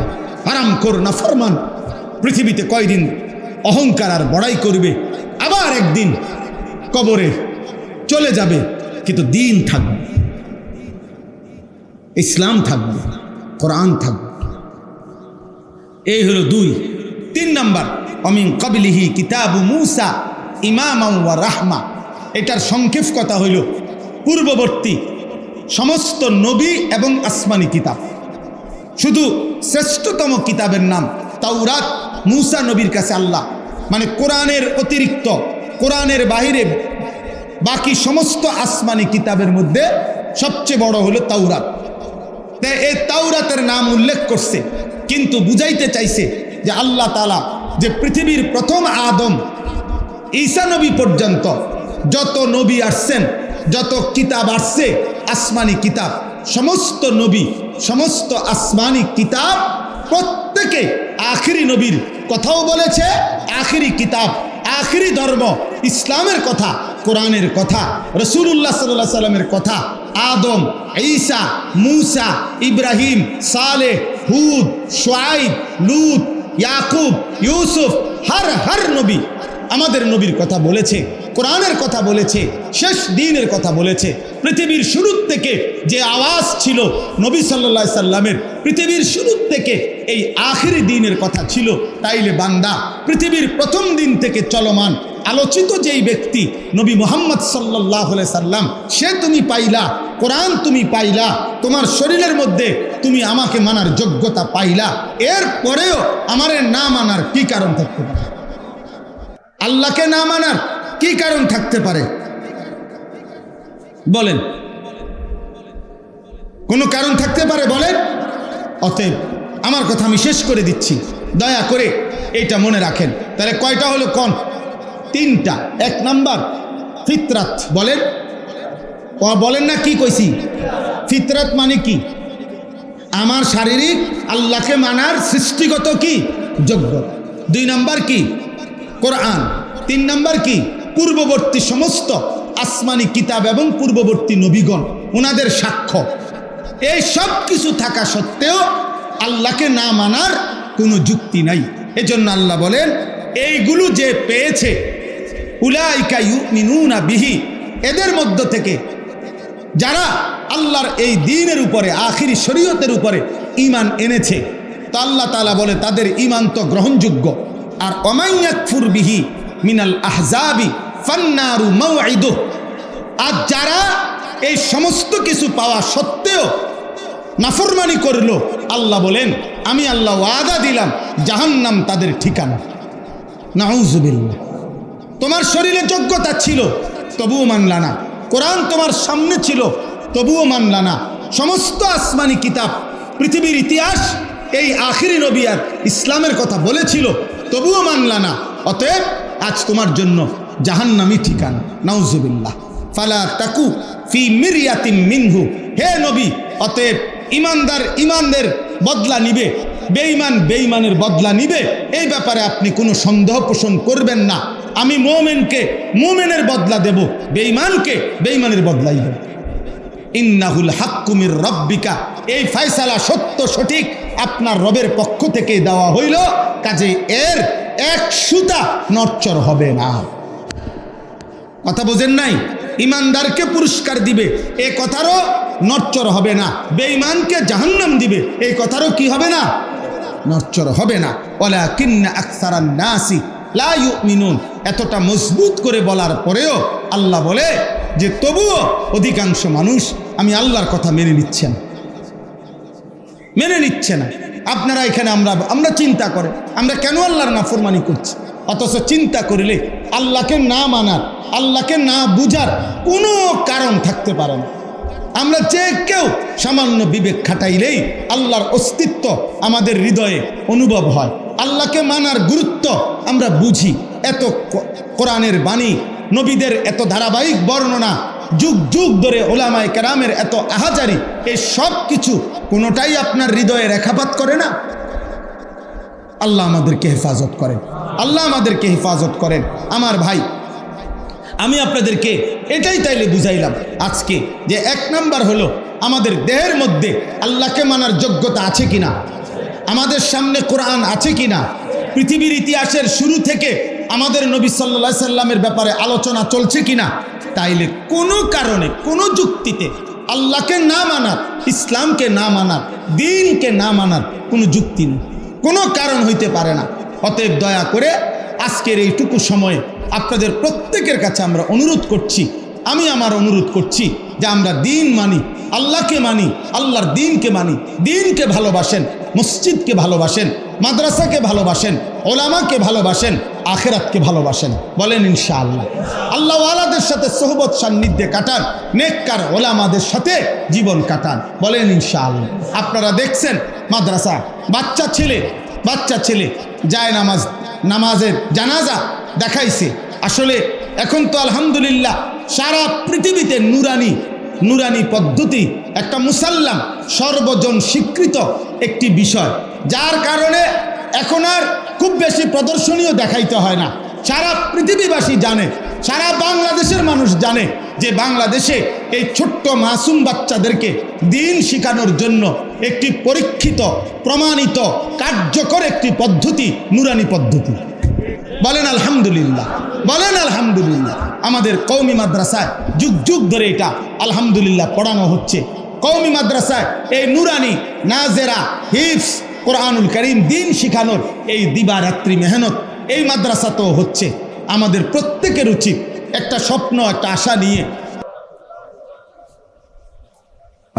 Speaker 1: হারামখোর নাফরমান পৃথিবীতে কয়দিন অহংকার আর বড়াই করবে, আবার একদিন কবরে চলে যাবে, কিন্তু দিন থাকবে, ইসলাম থাকবে, কোরআন থাকবে। এই হলো 2। 3 নাম্বার, অমিন ক্বাবলিহি কিতাবু মূসা ইমামান ওয়া রাহমা। এটার সংক্ষেপ কথা হইল পূর্ববর্তী সমস্ত নবী এবং আসমানি কিতাব, শুধু শ্রেষ্ঠতম কিতাবের নাম তাওরাত মূসা নবীর কাছে আল্লাহ, মানে কোরআনের অতিরিক্ত, কোরআনের বাহিরে বাকি সমস্ত আসমানি কিতাবের মধ্যে সবচেয়ে বড় হলো তাওরাত। তাই এই তাওরাতের নাম উল্লেখ করছে, কিন্তু বুঝাইতে চাইছে যে আল্লাহ তাআলা যে পৃথিবীর প্রথম আদম ঈসা নবী পর্যন্ত যত নবী আসছেন, যত কিতাব আসছে, আসমানি কিতাব, সমস্ত নবী, সমস্ত আসমানি কিতাব প্রত্যেকে আখিরি নবীর কথাও বলেছে, আখিরি কিতাব, আখিরি ধর্ম ইসলামের কথা, কোরআনের কথা, রাসূলুল্লাহ সাল্লাল্লাহু আলাইহি সাল্লামের কথা, আদম, ঈসা, মূসা, ইব্রাহিম, সালেহ, হুদ, শুআইব, লূত, ইয়াকুব, ইউসুফ, হর নবী আমাদের নবীর কথা বলেছে, কোরআনের কথা বলেছে, শেষ দিনের কথা বলেছে। পৃথিবীর শুরু থেকে যে আওয়াজ ছিল নবী সাল্লাল্লাহু আলাইহি সাল্লামের, পৃথিবীর শুরু থেকে এই আখিরি দিনের কথা ছিল। তাইলে বান্দা পৃথিবীর প্রথম দিন থেকে চলমান আলোচিত যেই ব্যক্তি নবী মুহাম্মদ সাল্লাল্লাহু আলাইহি সাল্লাম, সে তুমি পাইলা, কোরআন তুমি পাইলা, তোমার শরীরের মধ্যে তুমি আমাকে মানার যোগ্যতা পাইলা, এর পরেও আমারে না মানার কি কারণ থাকতে পারে? আল্লাহকে না মানার কি কারণ থাকতে পারে বলেন? কোনো কারণ থাকতে পারে বলেন? অতএব আমার কথা আমি শেষ করে দিচ্ছি, দয়া করে এইটা মনে রাখেন। তাহলে কয়টা হলো? কোন 3টা। 1 নাম্বার ফিতরাত। বলেন, বলেন না কি কইছি? ফিতরাত মানে কি? আমার শারীরিক আল্লাহকে মানার সৃষ্টিগত কি যোগ্যতা। 2 নাম্বার কি? কোরআন। 3 নাম্বার কি? পূর্ববর্তী সমস্ত আসমানি কিতাব এবং পূর্ববর্তী নবীগণ, ওনাদের সাক্ষ্য। এই সব কিছু থাকা সত্ত্বেও আল্লাহকে না মানার কোনো যুক্তি নাই। এজন্য আল্লাহ বলেন, এইগুলো যে পেয়েছে, উলাইকা ইউমিনুনা বিহি, এদের মধ্য থেকে যারা আল্লাহর এই দ্বীনের উপরে, আখিরি শরীয়তের উপরে ঈমান এনেছে, তো আল্লাহ তাআলা বলে তাদের ঈমান তো গ্রহণযোগ্য। আর ওমান ইয়াকফুর বিহি মিনাল আহজাবি ফান্নারু মাওঈদুহ, আর যারা এই সমস্ত কিছু পাওয়া সত্ত্বেও নাফরমানি করলো, আল্লাহ বলেন আমি আল্লাহ ওয়াদা দিলাম জাহান্নাম তাদের ঠিকানা। নাউযুবিল্লাহ। তোমার শরীরে যোগ্যতা ছিল তবুও মানলা না, কোরআন তোমার সামনে ছিল তবুও মানলা না, সমস্ত আসমানি কিতাব পৃথিবীর ইতিহাস এই আখিরি নবী আর ইসলামের কথা বলেছিল তবুও মানলা না। অতএব আজ তোমার জন্য জাহান্নামী ঠিকানা, নাউজুবিল্লাহ। ফালা তাকু ফি মিরিয়াতিম মিনহু, হে নবী, অতএব ইমানদার ইমানদের বদলা নিবে, বেঈমান বেঈমানের বদলা নিবে, এই ব্যাপারে আপনি কোনো সন্দেহ পোষণ করবেন না। আমি মুমিনকে মুমিনের বদলা দেব, বেঈমানকে বেঈমানের বদলাই দেব। ইন্নাহুল হাক্কু মির রাব্বিকা, এই ফয়সালা সত্য সঠিক আপনার রবের পক্ষ থেকে দেওয়া হইল, কাজে এর এক সুতা নড়চড় হবে না। কথা বোঝেন নাই? ইমানদারকে পুরস্কার দিবে, এ কথারও নড়চড় হবে না। বেঈমানকে জাহান্নাম দিবে, এই কথারও কি হবে না? নড়চড় হবে না। ওয়ালাকিন্না আকসারান নাসি লা ইউমিনুন, এতটা মজবুত করে বলার পরেও আল্লাহ বলে যে তবুও অধিকাংশ মানুষ আমি আল্লাহর কথা মেনে নিচ্ছে না, মেনে নিচ্ছে না। আপনারা এখানে আমরা চিন্তা করে আমরা কেন আল্লাহর নাফরমানি করছি, অথচ চিন্তা করলে আল্লাহকে না মানার, আল্লাহকে না বুঝার কোনো কারণ থাকতে পারে না। আমরা যে কেউ সামান্য বিবেক খাটাইলেই আল্লাহর অস্তিত্ব আমাদের হৃদয়ে অনুভব হয়, আল্লাহকে মানার গুরুত্ব আমরা বুঝি। এত কোরআনের বাণী, নবীদের এত ধারাবাহিক বর্ণনা, যুগ যুগ ধরে ওলামায়ে কেরামের এত আহাজারি, এই সব কিছু কোনোটাই আপনার হৃদয়ে রেখাপাত করে না। আল্লাহ আমাদেরকে হেফাজত করেন, আল্লাহ আমাদেরকে হেফাজত করেন। আমার ভাই, আমি আপনাদেরকে এটাই তাইলে বুঝাইলাম আজকে যে এক নাম্বার হলো আমাদের দেহের মধ্যে আল্লাহকে মানার যোগ্যতা আছে কিনা, আমাদের সামনে কোরআন আছে কিনা, পৃথিবীর ইতিহাসের শুরু থেকে আমাদের নবী সাল্লাল্লাহু আলাইহি সাল্লামের ব্যাপারে আলোচনা চলছে কিনা। তাইলে কোনো কারণে কোনো যুক্তিতে আল্লাহকে না মানার, ইসলামকে না মানার, দ্বীনকে না মানার কোনো যুক্তি নেই, কোনো কারণ হইতে পারে না। অতএব দয়া করে আজকের এইটুকু সময়ে আপনাদের প্রত্যেকের কাছে আমরা অনুরোধ করছি, আমি আমার অনুরোধ করছি যে আমরা দ্বীন মানি, আল্লাহকে মানি, আল্লাহর দ্বীনকে মানি, দ্বীনকে ভালোবাসেন, মসজিদকে ভালোবাসেন, মাদ্রাসাকে ভালোবাসেন, ওলামাকে ভালোবাসেন, আখিরাতকে ভালোবাসেন। বলেন ইনশাআল্লাহ। আল্লাহওয়ালাদের সাথে সোহবত সান্নিধ্যে কাটান, নেককার ওলামাদের সাথে জীবন কাটান। বলেন ইনশাআল্লাহ। আপনারা দেখছেন মাদ্রাসা বাচ্চা ছেলে যায় নামাজের জানাজা দেখাইছে। আসলে এখন তো আলহামদুলিল্লাহ সারা পৃথিবীতে নুরানি পদ্ধতি একটা মুসাল্লাম, সর্বজন স্বীকৃত একটি বিষয়, যার কারণে এখন আর খুব বেশি প্রদর্শনীয় দেখাইতে হয় না। সারা পৃথিবীবাসী জানে, সারা বাংলাদেশের মানুষ জানে যে বাংলাদেশে এই ছোট্ট মাসুম বাচ্চাদেরকে দ্বীন শেখানোর জন্য একটি পরীক্ষিত, প্রমাণিত, কার্যকর একটি পদ্ধতি নুরানি পদ্ধতি। বলেন আলহামদুলিল্লাহ, বলেন আলহামদুলিল্লাহ। আমাদের কওমি মাদ্রাসায় যুগ যুগ ধরে এটা আলহামদুলিল্লাহ পড়ানো হচ্ছে। কওমি মাদ্রাসায় এই নুরানি, নাজেরা, হিফজ, কোরআনুল কারীম, দ্বীন শিখানোর এই দিবারাত্রি মেহনত এই মাদ্রাসাতেও হচ্ছে। আমাদের প্রত্যেকের উচিত একটা স্বপ্ন, একটা আশা নিয়ে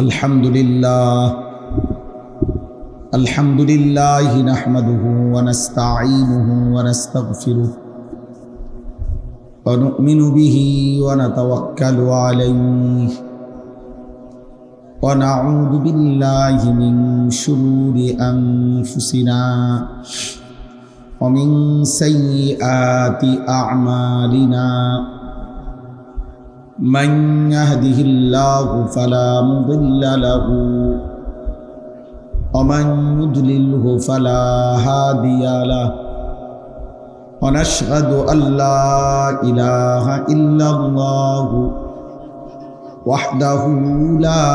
Speaker 1: আলহামদুলিল্লাহ আলহামদুলিল্লাহি নাহমাদুহু ওয়া নাস্তাঈনুহু ওয়া নাস্তাগফিরুহু ওয়া নু'মিনু বিহি ওয়া নাতাওয়াক্কালু আলাইহি ওয়া নাউযু বিল্লাহি মিন শুরুরি আনফুসিনা ওয়া মিন সাইয়্যাতি আ'মালিনা মান ইয়াহদিহিল্লাহু ফালা মুদিল্লা লাহু ومن يضلله فلا هادي له ونشهد أن لا إله إلا الله وحده لا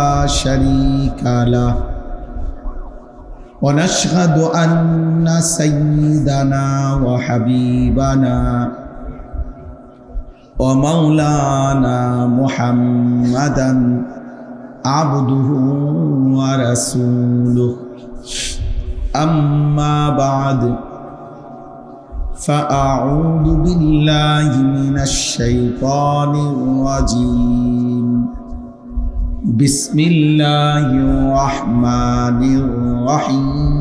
Speaker 1: شريك له ونشهد أن سيدنا وحبيبنا ومولانا محمدا عبده ورسوله أما بعد فأعوذ بالله من الشيطان الرجيم بسم الله الرحمن الرحيم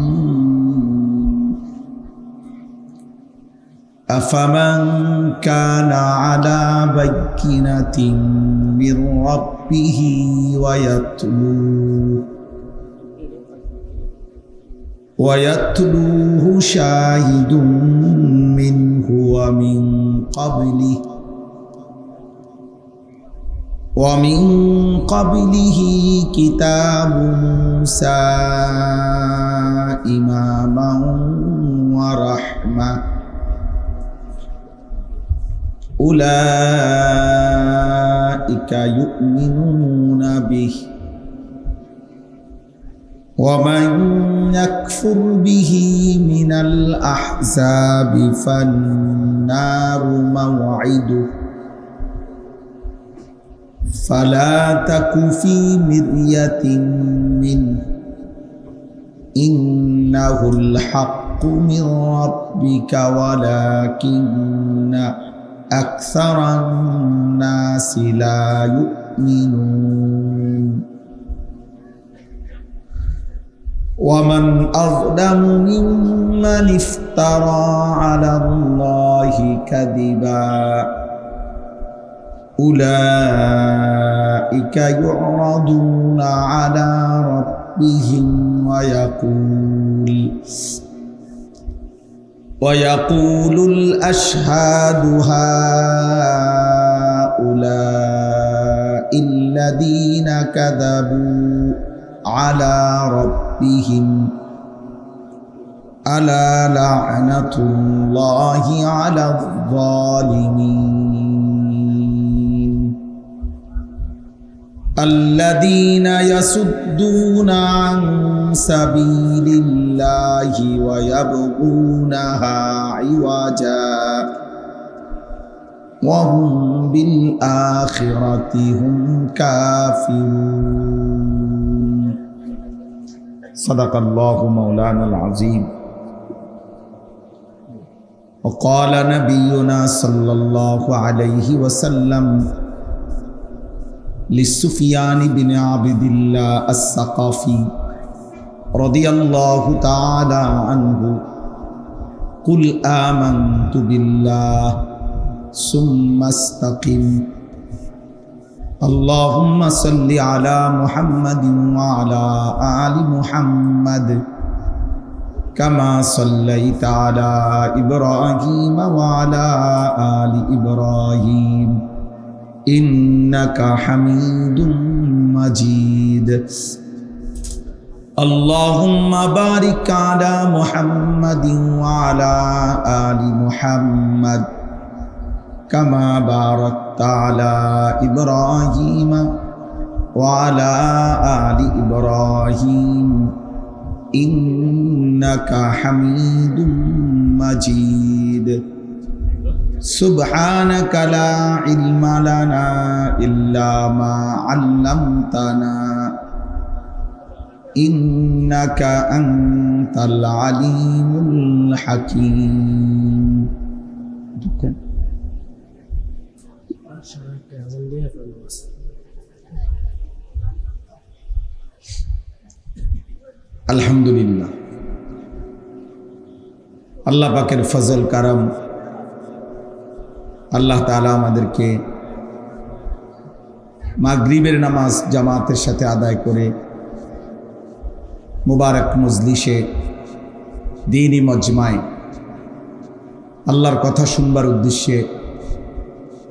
Speaker 1: أفمن كان على بينة من ربه ويتلوه شاهد منه ومن قبله كتاب موسى إماما ورحمة أولئك يؤمنون به ومن يكفر به من الأحزاب فالنار موعده فلا تك في مرية منه إنه الحق من ربك ولكن أكثر الناس لا يؤمنون ومن أظلم ممن افترى على الله كذبا أولئك يعرضون على ربهم ويقول الأشهاد هؤلاء الذين كذبوا على ربهم ألا لعنة الله على الظالمين الذين يصدون عن سبيل الله ويبغونها عوجا وهم بالآخرة هم كافرون صدق الله مولانا العظيم وقال نبينا صلى الله عليه وسلم لسفيان بن عبد الله الثقفي رضي الله تعالى عنه قل آمنت بالله ثم استقم اللهم صل على محمد وعلى آل محمد كما صليت على إبراهيم وعلى آل إبراهيم إنك حميد مجيد اللهم بارك على محمد وعلى آل محمد كما باركت على إبراهيم وعلى آل إبراهيم إنك حميد مجيد سبحانك لا علم لنا إلا ما علمتنا إنك أنت العليم الحكيم আলহামদুলিল্লাহ আল্লাহ পাকের ফজল কারাম আল্লাহ তাআলা আমাদেরকে মাগরিবের নামাজ জামাতের সাথে আদায় করে মুবারক মজলিসে দ্বীনি মজমায় আল্লাহর কথা শুনবার উদ্দেশ্যে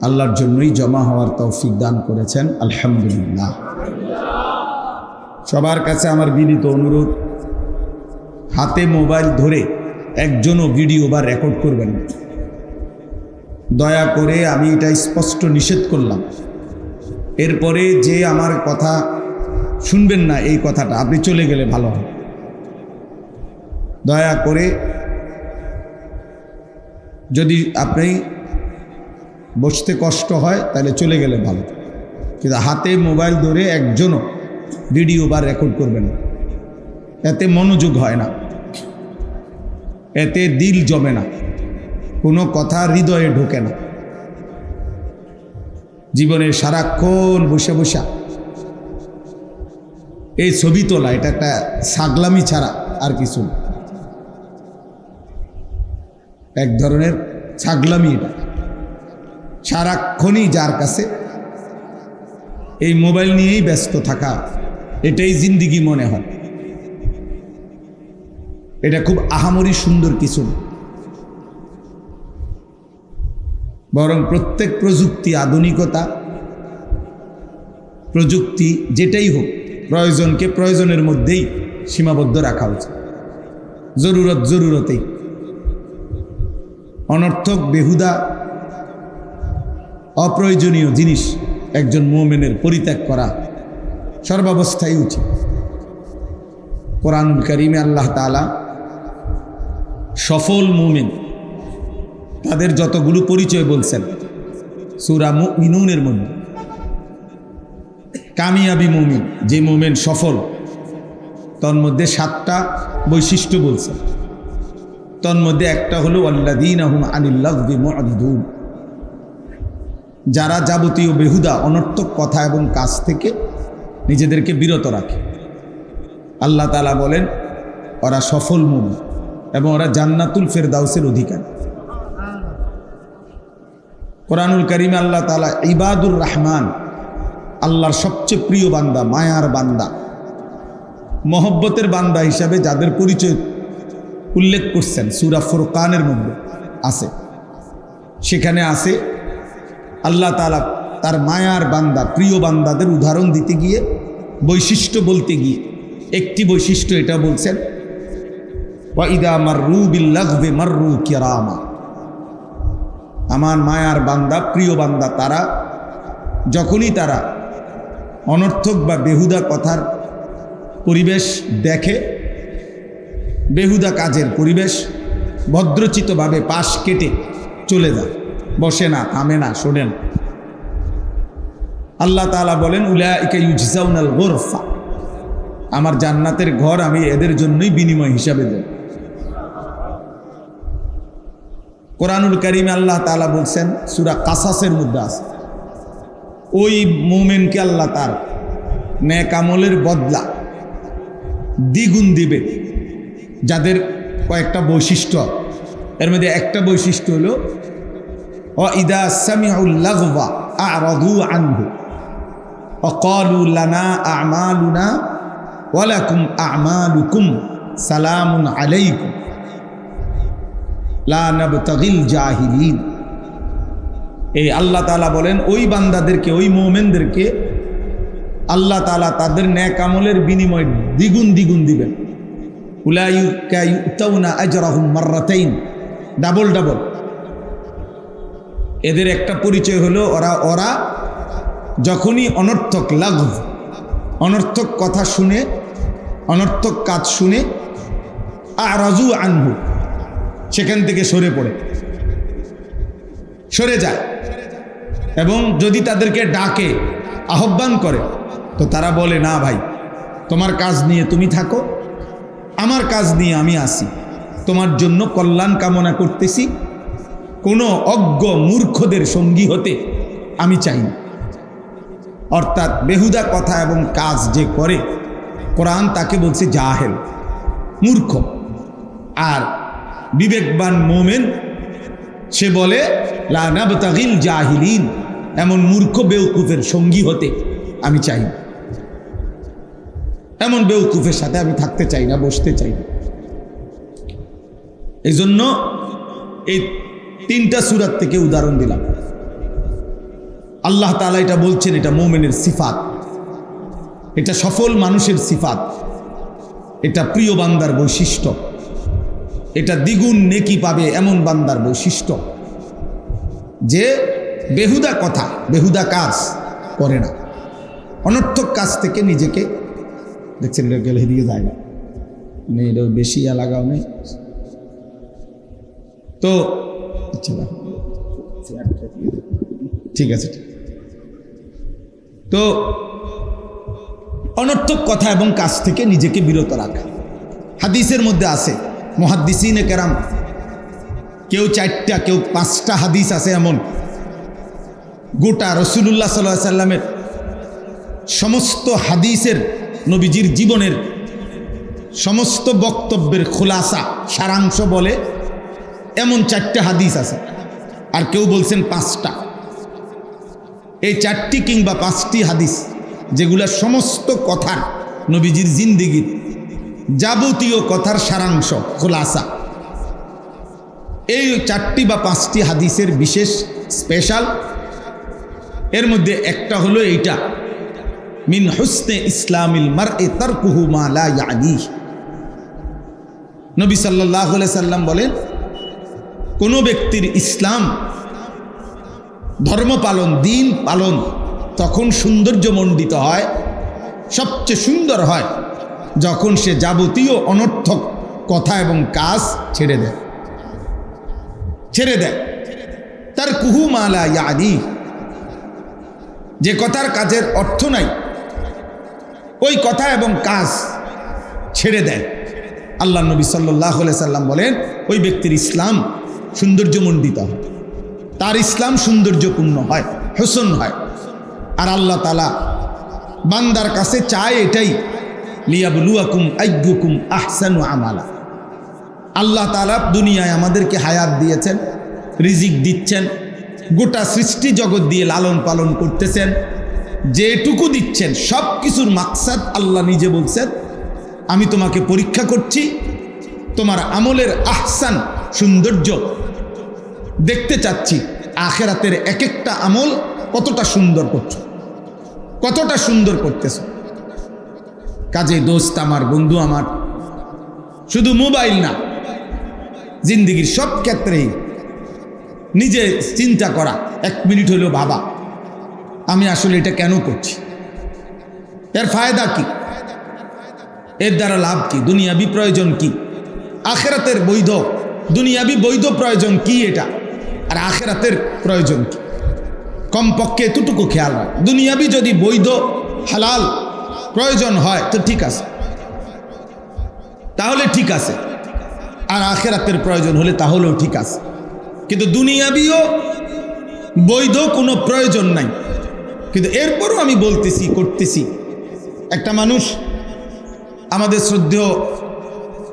Speaker 1: আল্লাহর জন্যই জমা হওয়ার তৌফিক দান করেছেন আলহামদুলিল্লাহ। সবার কাছে আমার বিনীত অনুরোধ, হাতে মোবাইল ধরে একজনও ভিডিও বা রেকর্ড করবেন না দয়া করে। আমি এটা স্পষ্ট নিষেধ করলাম। এরপরে যে আমার কথা শুনবেন না এই কথাটা আপনি চলে গেলে ভালো হয়। দয়া করে যদি আপনি বসতে কষ্ট হয় তাহলে চলে গেলে ভালো, কিন্তু হাতে মোবাইল ধরে একজনও ভিডিও বা রেকর্ড করবেন না। এতে মনোযোগ হয় না, এতে দিল জমে না, কোনো কথা হৃদয়ে ঢোকে না। জীবনে সারাক্ষণ বসে বসে এই ছবি তোলা, এটা একটা ছাগলামি ছাড়া আর কিছু, এক ধরনের ছাগলামি এটা। সারাক্ষণই যার কাছে এই মোবাইল নিয়েই ব্যস্ত থাকা, এটাই জিন্দিগি মনে হয়। এটা খুব আহামরি সুন্দর কিছু না, বরং প্রত্যেক প্রযুক্তি, আধুনিকতা, প্রযুক্তি যেটাই হোক, প্রয়োজনকে প্রয়োজনের মধ্যেই সীমাবদ্ধ রাখা উচিত। জরুরতেই অনর্থক, বেহুদা, অপ্রয়োজনীয় জিনিস একজন মুমিনের পরিত্যাগ করা সর্বাবস্থায় উচিত। কোরআনুল কারীমে আল্লাহ তাআলা সফল মুমিন তাদের যতগুলো পরিচয় বলছেন সূরা মুমিনুনের মধ্যে। কামিয়াবি মুমিন, যে মুমিন সফল, তন্মধ্যে 7টা বৈশিষ্ট্য বলছেন। তন্মধ্যে একটা হলো ওয়াল্লাযীনা হুম আনিল লাগবি মু'রিদুন, যারা যাবতীয় বেহুদা অনর্থক কথা এবং কাজ থেকে নিজেদেরকে বিরত রাখে। আল্লাহ তাআলা বলেন ওরা সফল মুমিন এবং ওরা জান্নাতুল ফেরদাউসের অধিকারী। কোরআনুল কারীমে আল্লাহ তাআলা ইবাদুর রহমান, আল্লাহর সবচেয়ে প্রিয় বান্দা, মায়ার বান্দা, মহব্বতের বান্দা হিসাবে যাদের পরিচয় উল্লেখ করছেন সূরা ফুরকানের মধ্যে আছে। সেখানে আছে আল্লাহ তাআলা তার মায়ার বান্দা, প্রিয় বান্দাদের উদাহরণ দিতে গিয়ে, বৈশিষ্ট্য বলতে গিয়ে একটি বৈশিষ্ট্য এটা বলছেন, ওয়া ইদা মাররু বিল লাগবি মাররু কিরামা। আমার মায়ার বান্দা, প্রিয় বান্দা তারা যখনই তারা অনর্থক বা বেহুদা কথার পরিবেশ দেখে, বেহুদা কাজের পরিবেশ, ভদ্রচিতভাবে পাশ কেটে চলে যায়, বসে না, থামে না, শোনেন। আল্লাহ তাআলা বলেন উলাইকা ইউজজাউনাল গুরফা, আমার জান্নাতের ঘর আমি এদের জন্যই বিনিময় হিসাবে দেব। কোরআনুল কারীমে আল্লাহ তাআলা বলছেন সূরা কাসাসের মধ্যে আছে, ওই মুমিনকে আল্লাহ তার নেক আমলের বদলা দ্বিগুণ দিবে, যাদের কয়েকটা বৈশিষ্ট্য। এর মধ্যে একটা বৈশিষ্ট্য হলো ওয়া ইদা সামিউল লাগওয়া আ'রাদু আনহু ওয়া ক্বালু লানা আ'মালুনা ওয়া লাকুম আ'মালুকুম সালামুন আলাইকুম লা নাবতাগিল জাহিলিন। এই আল্লাহ তাআলা বলেন ওই বান্দাদেরকে, ওই মুমিনদেরকে আল্লাহ তাআলা তাদের নেক আমলের বিনিময় দ্বিগুণ দ্বিগুণ দিবেন। উলাইকা ইউতাউনা আজরাহুম মাররাতাইন, ডাবল ডাবল। এদের একটা পরিচয় হলো ওরা যখনই অনর্থক লাগব, অনর্থক কথা শুনে, অনর্থক কাজ শুনে, আ'রাজু আনহু, সেখান থেকে সরে যায়। এবং যদি তাদেরকে ডাকে, আহ্বান করে, তো তারা বলে না ভাই, তোমার কাজ নিয়ে তুমি থাকো, আমার কাজ নিয়ে আমি আসি, তোমার জন্য কল্যাণ কামনা করতেছি, কোনো অজ্ঞ মূর্খদের সঙ্গী হতে আমি চাই না। অর্থাৎ বেহুদা কথা এবং কাজ যে করে, কোরআন তাকে বলছে জাহেল, মূর্খ। আর বিবেকবান মোমেন সে বলে লা নাবতাগিল জাহিলিন, এমন মূর্খ বেউকুফের সঙ্গী হতে আমি চাই না, এমন বেউকুফের সাথে আমি থাকতে চাই না, বসতে চাই না। এই জন্য এই 3টা সূরা থেকে উদাহরণ দিলাম। আল্লাহ তাআলা এটা বলছেন, এটা মুমিনের সিফাত, এটা সফল মানুষের সিফাত, এটা প্রিয় বান্দার বৈশিষ্ট্য, এটা দ্বিগুণ নেকি পাবে এমন বান্দার বৈশিষ্ট্য, যে বেহুদা কথা, বেহুদা কাজ করে না, অনর্থক কাজ থেকে নিজেকে, দেখছেন এটা গেলে এদিকে যায় না, মানে এটা বেশি লাগাও নেই তো, আচ্ছা ঠিক আছে। তো অনর্থক কথা এবং কাজ থেকে নিজেকে বিরত রাখা। হাদিসের মধ্যে আছে, মুহাদ্দিসিনে কেরাম কেউ 4টা, কেউ 5টা হাদিস আছে এমন, গোটা রাসূলুল্লাহ সাল্লাল্লাহু আলাইহি সাল্লামের সমস্ত হাদিসের, নবীজির জীবনের সমস্ত বক্তব্যের খুলাসা, সারাংশ বলে এমন 4টা হাদিস আছে। আর কেউ বলছেন 5টা। এই 4টি কিংবা 5টি হাদিস যেগুলা সমস্ত কথার, নবীজির জিন্দেগীর যাবতীয় কথার সারাংশ, খোলাসা, এই 4টি বা 5টি হাদিসের বিশেষ স্পেশাল। এর মধ্যে একটা হলো এইটা, মিন হুসনে ইসলামিল মারই তারকুহু মা লা ইয়ানি। নবী সাল্লাল্লাহু আলাইহি সাল্লাম বলেন, কোনো ব্যক্তির ইসলাম ধর্ম পালন, দিন পালন তখন সৌন্দর্যমণ্ডিত হয়, সবচেয়ে সুন্দর হয় যখন সে যাবতীয় অনর্থক কথা এবং কাজ ছেড়ে দেয়। তার কুহু মালা ইয়াদি, যে কথার কাজের অর্থ নাই ওই কথা এবং কাজ ছেড়ে দেয়। আল্লাহ নবী সাল্লাল্লাহু আলাইহি সাল্লাম বলেন, ওই ব্যক্তির ইসলাম সৌন্দর্যমণ্ডিত হয়, তার ইসলাম সৌন্দর্যপূর্ণ হয়, হোসন হয়। আর আল্লাহ তাআলা বান্দার কাছে চায় এটাই, লিয়াবলুয়াকুম আইয়ুকুম আহসানু আমালা। আল্লাহ তাআলা দুনিয়ায় আমাদেরকে হায়াত দিয়েছেন, রিজিক দিচ্ছেন, গোটা সৃষ্টি জগৎ দিয়ে লালন পালন করতেছেন, যেটুকু দিচ্ছেন সব কিছুর মাকসাদ আল্লাহ নিজে বলছেন, আমি তোমাকে পরীক্ষা করছি, তোমার আমলের আহসান, সৌন্দর্য দেখতে চাচ্ছি। আখিরাতের এক একটা আমল কতটা সুন্দর করছো, কতটা সুন্দর করতেছ। কাজে দোস্ত আমার, বন্ধু আমার, শুধু মোবাইল না, জিন্দেগির সব ক্ষেত্রেই নিজে চিন্তা করা, 1 মিনিট হলেও ভাবা, আমি আসলে এটা কেন করছি, এর ফায়দা কি, এর দ্বারা লাভ কি, দুনিয়াবি প্রয়োজন কি, আখিরাতের বৈধ দুনিয়াবি বৈধ প্রয়োজন কি এটা, আর আখিরাতের প্রয়োজন কি। কমপক্ষে এতটুকু খেয়াল রাখ, দুনিয়াবি যদি বৈধ হালাল প্রয়োজন হয় তো ঠিক আছে, তাহলে ঠিক আছে, আর আখিরাতের প্রয়োজন হলে তাহলেও ঠিক আছে। কিন্তু দুনিয়াবিও বৈধ কোনো প্রয়োজন নাই, কিন্তু এরপরও আমি বলতেছি, করতেছি। একটা মানুষ, আমাদের শ্রদ্ধেয়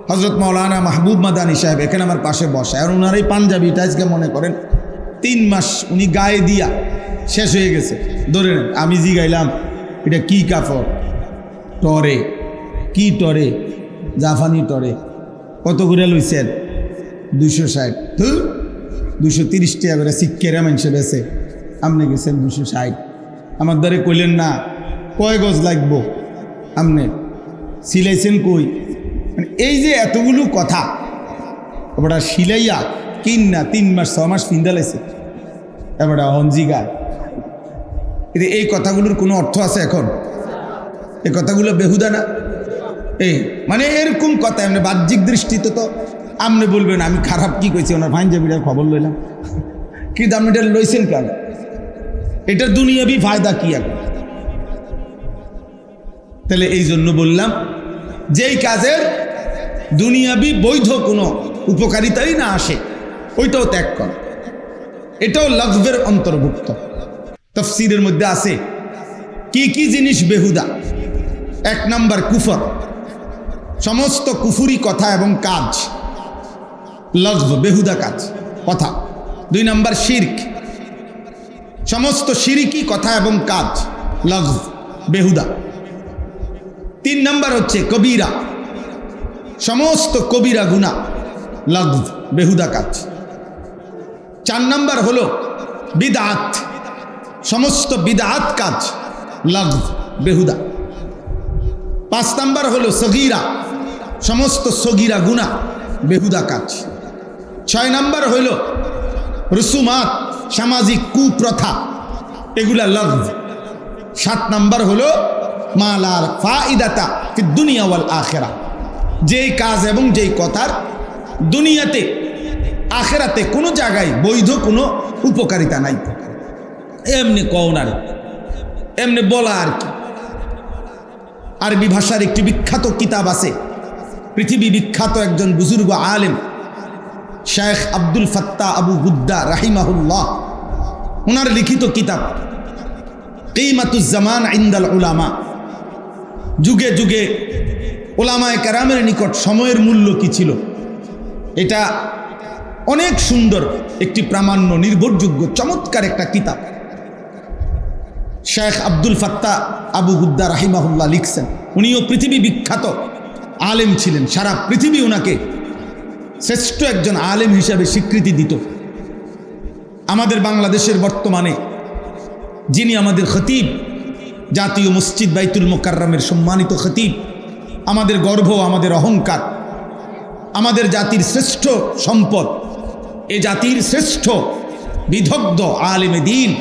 Speaker 1: হজরত মাওলানা মাহবুব মাদানী সাহেব এখানে আমার পাশে বসে, আর ওনার এই পাঞ্জাবিটা আজকে মনে করেন 3 মাস উনি গায়ে দিয়া শেষ হয়ে গেছে। ধরে নেন আমি জিগাইলাম এটা কি কাপড়, টরে, কি টরে, জাফানি টরে, কত করে লইছেন? 260। 230 টাকা করে শিক্ষেরা মানুষে বেছে, আপনি গেছেন 260। আমার দ্বারে কইলেন না কয় গজ লাগবো, আপনি সিলাইছেন কই? মানে এই যে এতগুলো কথা, এবার সিলাইয়া কিন না 3 মাস 6 মাস পিন্দালাইছে, এবার হঞ্জিগা। এই কথাগুলোর কোনো অর্থ আছে এখন? এই কথাগুলো বেহুদা না? এই মানে এরকম কথা এমনি বাহ্যিক দৃষ্টিতে তো আপনি বলবেন আমি খারাপ কি কইছি, ওনার পাঞ্জাবিটার খবর লইলাম, কিন্তু আপনি এটা লইছেন কেন? এটা দুনিয়াবি ফায়দা কি এখন? তাহলে এই জন্য বললাম, যেই কাজের দুনিয়াবি বৈধ কোনো উপকারিতাই না আসে ওইটাও ত্যাগ কর, এটাও লাগবের অন্তর্ভুক্ত। তাফসীরের মধ্যে আছে কি কি জিনিস বেহুদা। 1 নাম্বার কুফর, সমস্ত কুফুরি কথা এবং কাজ লাগব, বেহুদা কাজ কথা। 2 নাম্বার শিরক, সমস্ত শিরিকি কথা এবং কাজ লাগব, বেহুদা। 3 নাম্বার হচ্ছে কবিরা, সমস্ত কবিরা গুনাহ লাগব, বেহুদা কাজ। 4 নাম্বার হলো বিদআত, সমস্ত বিদআত কাজ লাগব, বেহুদা। 5 নাম্বার হলো সগীরা, সমস্ত সগীরা গুনাহ, বেহুদা কাজ। 6 নাম্বার হইল রুসুমাত, সামাজিক কুপ্রথা, এগুলা লাগব। 7 নাম্বার হলো মালার ফাইদাতা ফি দুনিয়া ওয়াল আখিরা, যেই কাজ এবং যেই কথার দুনিয়াতে আখিরাতে কোনো জায়গায় বৈধ কোনো উপকারিতা নাই, এমনি কওনার, এমনি বলা আর কি। আরবি ভাষার একটি বিখ্যাত কিতাব আছে, পৃথিবী বিখ্যাত একজন বুজুর্গ আলেম শেখ আব্দুল ফাত্তাহ আবু গুদ্দা রাহিমাহুল্লাহ, ওনার লিখিত কিতাব কিমাতুজ জামান ইনদাল উলামা, যুগে যুগে ওলামায়ে কেরামের নিকট সময়ের মূল্য কি ছিল, এটা অনেক সুন্দর একটি প্রামাণ্য নির্ভরযোগ্য চমৎকার একটা কিতাব শেখ আব্দুল ফাত্তাহ আবু গুদ্দা রাহিমাহুল্লাহ লিখছেন। উনিও পৃথিবী বিখ্যাত আলেম ছিলেন, সারা পৃথিবী ওনাকে শ্রেষ্ঠ একজন আলেম হিসাবে স্বীকৃতি দিত। আমাদের বাংলাদেশের বর্তমানে যিনি আমাদের খতিব, জাতীয় মসজিদ বাইতুল মোকাররমের সম্মানিত খতিব, আমাদের গর্ব, আমাদের অহংকার, আমাদের জাতির শ্রেষ্ঠ সম্পদ, এ জাতির শ্রেষ্ঠ বিদগ্ধ আলেমে দ্বীন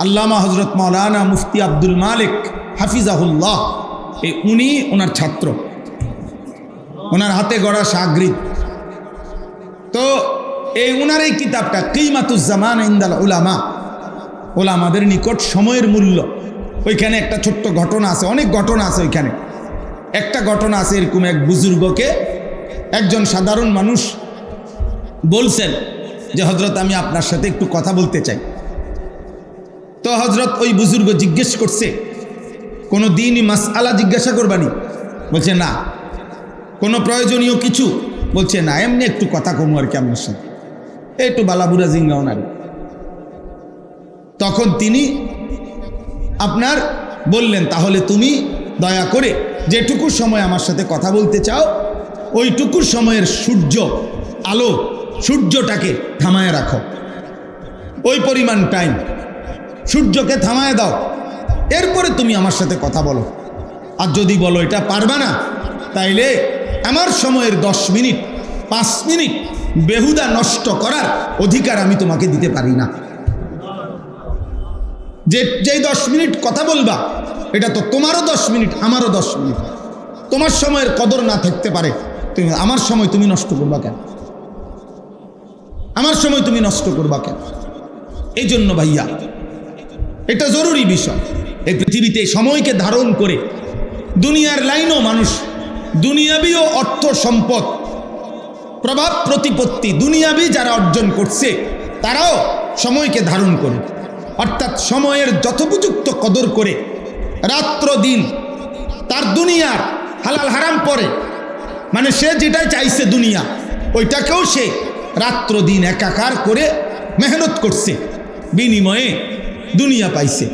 Speaker 1: আল্লামা হজরত মাওলানা মুফতি আব্দুল মালিক হাফিজাহুল্লাহ, উনি ওনার ছাত্র, ওনার হাতে গড়া শাগরিদ। তো ওনার এই কিতাবটা কিমাতুজ জামান ইনদাল উলামা, ওলামাদের নিকট সময়ের মূল্য, ওইখানে একটা ছোট্ট ঘটনা আছে, অনেক ঘটনা আছে ওইখানে। একটা ঘটনা আছে, এরকম এক বুজুর্গকে একজন সাধারণ মানুষ বলছেন যে হজরত আমি আপনার সাথে একটু কথা বলতে চাই। তো হজরত ওই বুজুর্গ জিজ্ঞেস করছে, কোনো দিনই মাসআলা জিজ্ঞাসা করবানি? বলছে না। কোনো প্রয়োজনীয় কিছু? বলছে না, এমনি একটু কথা কমু আর কি আপনার সাথে, একটু বালাবুরা জিঙ্গাও না। তখন তিনি আপনার বললেন, তাহলে তুমি দয়া করে যেটুকু সময় আমার সাথে কথা বলতে চাও, ওইটুকু সময়ের সূর্য আলো, সূর্যটাকে থামায় রাখো, ওই পরিমাণ টাইম সূর্যকে থামায় দাও, এরপরে তুমি আমার সাথে কথা বলো। আর যদি বলো এটা পারবা না, তাইলে আমার সময়ের 10 মিনিট 5 মিনিট বেহুদা নষ্ট করার অধিকার আমি তোমাকে দিতে পারি না। যেই 10 মিনিট কথা বলবা, এটা তো তোমারও 10 মিনিট, আমারও 10 মিনিট। তোমার সময়ের কদর না থাকতে পারে, তুমি আমার সময় তুমি নষ্ট করবা কেন? আমার সময় তুমি নষ্ট করবা কেন? এই জন্য ভাইয়া, এটা জরুরি বিষয়। এই পৃথিবীতে সময়কে ধারণ করে দুনিয়ার লাইনও মানুষ দুনিয়াবি ও অর্থ সম্পদ, প্রভাব প্রতিপত্তি দুনিয়াবি যারা অর্জন করছে, তারাও সময়কে ধারণ করে, অর্থাৎ সময়ের যথোপযুক্ত কদর করে রাত্র দিন তার দুনিয়ার হালাল হারাম পরে, মানে সে যেটাই চাইছে দুনিয়া, ওইটাকেও সে রাত্র দিন একাকার করে মেহনত করছে, বিনিময়ে দুনিয়া পাইছে।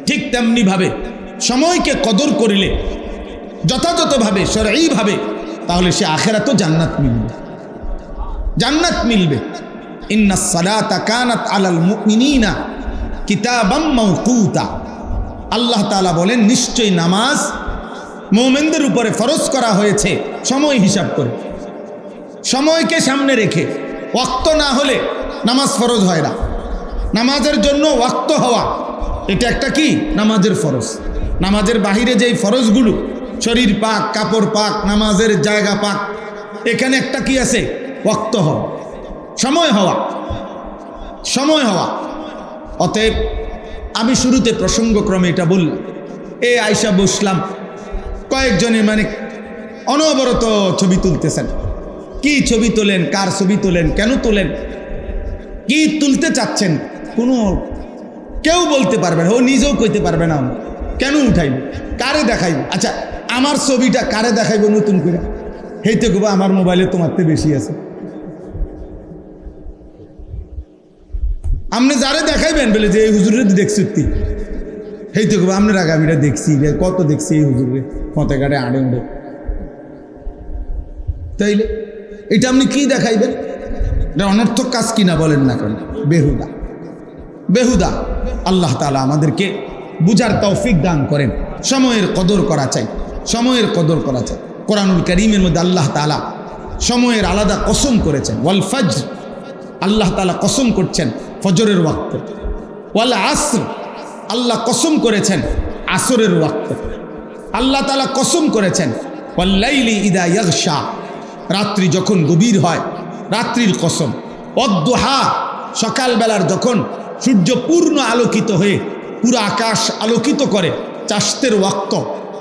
Speaker 1: ঠিক তেমনিভাবে সময়কে কদর করিলে যথাযথভাবে শরঈভাবে, তাহলে সে আখিরাতেও জান্নাত মিলবে, জান্নাত মিলবে। ইন্নাস সালাতা কানাত আলাল মুমিনিনা কিতাবাম মাওকুতা, আল্লাহ তাআলা বলেন নিশ্চয়ই নামাজ মুমিনদের উপরে ফরজ করা হয়েছে সময় হিসাব করে, সময়কে সামনে রেখে। ওয়াক্ত না হলে নামাজ ফরজ হয় না। নামাজের জন্য ওয়াক্ত হওয়া, এটা একটা কি? নামাজের ফরজ। নামাজের বাহিরে যেই ফরজগুলো, শরীর পাক, কাপড় পাক, নামাজের জায়গা পাক, এখানে একটা কি আছে? ওয়াক্ত হওয়া, সময় হওয়া, সময় হওয়া। অতএব আমি শুরুতে প্রসঙ্গক্রমে এটা বললাম, আয়সা বসলাম, কয়েকজনে মানে অনবরত ছবি তুলতেছেন। কি ছবি তোলেন, কার ছবি তোলেন, কেন তোলেন, কি তুলতে চাচ্ছেন, কোনো কেউ বলতে পারবে না, ও নিজেও কইতে পারবে না কেন উঠাইব, কারে দেখাইব। আচ্ছা, আমার ছবিটা কারে দেখাইব নতুন করে? হেইতে কব আমার মোবাইলে তোমারতে বেশি আছে। আপনি যারে দেখাইবেন বলে যে এই হুজুরে দেখছি, হেইতে কব আপনার আগামীটা দেখছি, কত দেখছি এই হুজুরে মতে গাড়ে আড়ে উড়ে। তাইলে এটা আপনি কি দেখাইবেন? এটা অনর্থক কাজ কিনা বলেন না কেন? বেহুদা, বেহুদা। আল্লাহ তাআলা আমাদেরকে বুঝার তৌফিক দান করেন। সময়ের কদর করা চাই, সময়ের কদর করা চাই। কোরআনুল কারীমের মধ্যে আল্লাহ তাআলা সময়ের আলাদা কসম করেছেন। ওয়াল ফজর, আল্লাহ তাআলা কসম করছেন ফজরের ওয়াক্তে। ওয়াল আসর, আল্লাহ কসম করেছেন আসরের ওয়াক্তে। আল্লাহ তাআলা কসম করেছেন ওয়াল লাইলি ইদা ইয়াগশা, রাত্রি যখন গভীর হয়, রাত্রির কসম। অদ্দুহা, সকালবেলার যখন সূর্য পূর্ণ আলোকিত হয়ে পুরো আকাশ আলোকিত করে, চাষতের ওয়াক্ত,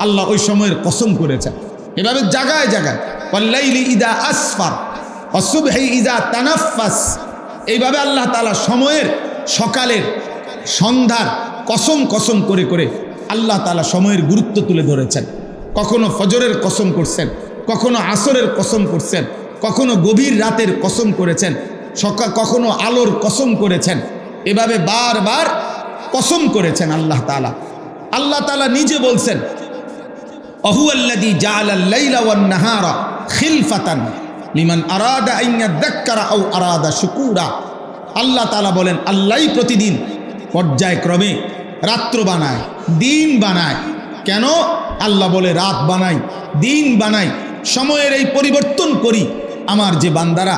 Speaker 1: আল্লাহ ওই সময়ের কসম করেছেন। এভাবে জায়গায় জায়গায় ওয়াল্লাইলি ইদা আসফার ওয়াসুবহি ইদা তানাফাস, এইভাবে আল্লাহ তাআলা সময়ের, সকালের, সন্ধ্যার কসম কসম করে করে আল্লাহ তাআলা সময়ের গুরুত্ব তুলে ধরেছেন। কখনো ফজরের কসম করছেন, কখনো আসরের কসম করছেন, কখনো গভীর রাতের কসম করেছেন, কখনো আলোর কসম করেছেন। এভাবে বারবার কসম করেছেন আল্লাহ তাআলা। আল্লাহ তাআলা নিজে বলছেন, আহুয়াল্লাযী জাআলাল লাইলা ওয়ান নাহারা খিলফাতান লিমান আরাদা আন ইয়াযাক্কারা আও আরাদা শুকুরা। আল্লাহ তাআলা বলেন, আল্লাহই প্রতিদিন পর্যায়ক্রমে রাত্র বানায়, দিন বানায়। কেন? আল্লাহ বলে রাত বানাই, দিন বানাই, সময়ের এই পরিবর্তন করি আমার যে বান্দারা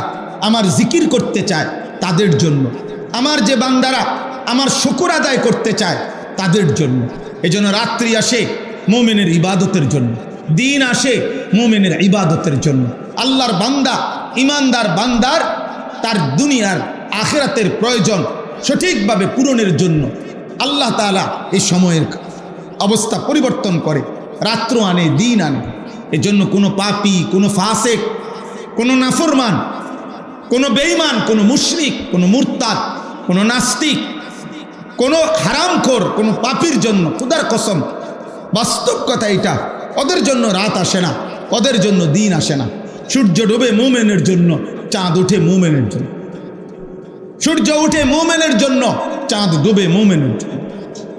Speaker 1: আমার জিকির করতে চায় তাদের জন্য, আমার যে বান্দারা আমার শুকর আদায় করতে চায় তাদের জন্য। এজন্য রাত্রি আসে মুমিনের ইবাদতের জন্য, দিন আসে মুমিনের ইবাদতের জন্য। আল্লাহর বান্দা, ইমানদার বান্দার তার দুনিয়ার আখিরাতের প্রয়োজন সঠিকভাবে পূরণের জন্য আল্লাহ তাআলা এই সময়ের অবস্থা পরিবর্তন করে, রাত্র আনে, দিন আনে। এজন্য কোনো পাপী, কোনো ফাসেক, কোনো নাফরমান, কোনো বেঈমান, কোনো মুশরিক, কোনো মুরতাদ, কোনো নাস্তিক, কোনো হারামখোর, কোনো পাপীর জন্য খোদার কসম, বাস্তব কথা এটা, ওদের জন্য রাত আসে না, ওদের জন্য দিন আসে না। সূর্য ডুবে মুমিনের জন্য, চাঁদ উঠে মুমিনের জন্য। সূর্য উঠে মুমিনের জন্য, চাঁদ ডুবে মুমিনের জন্য।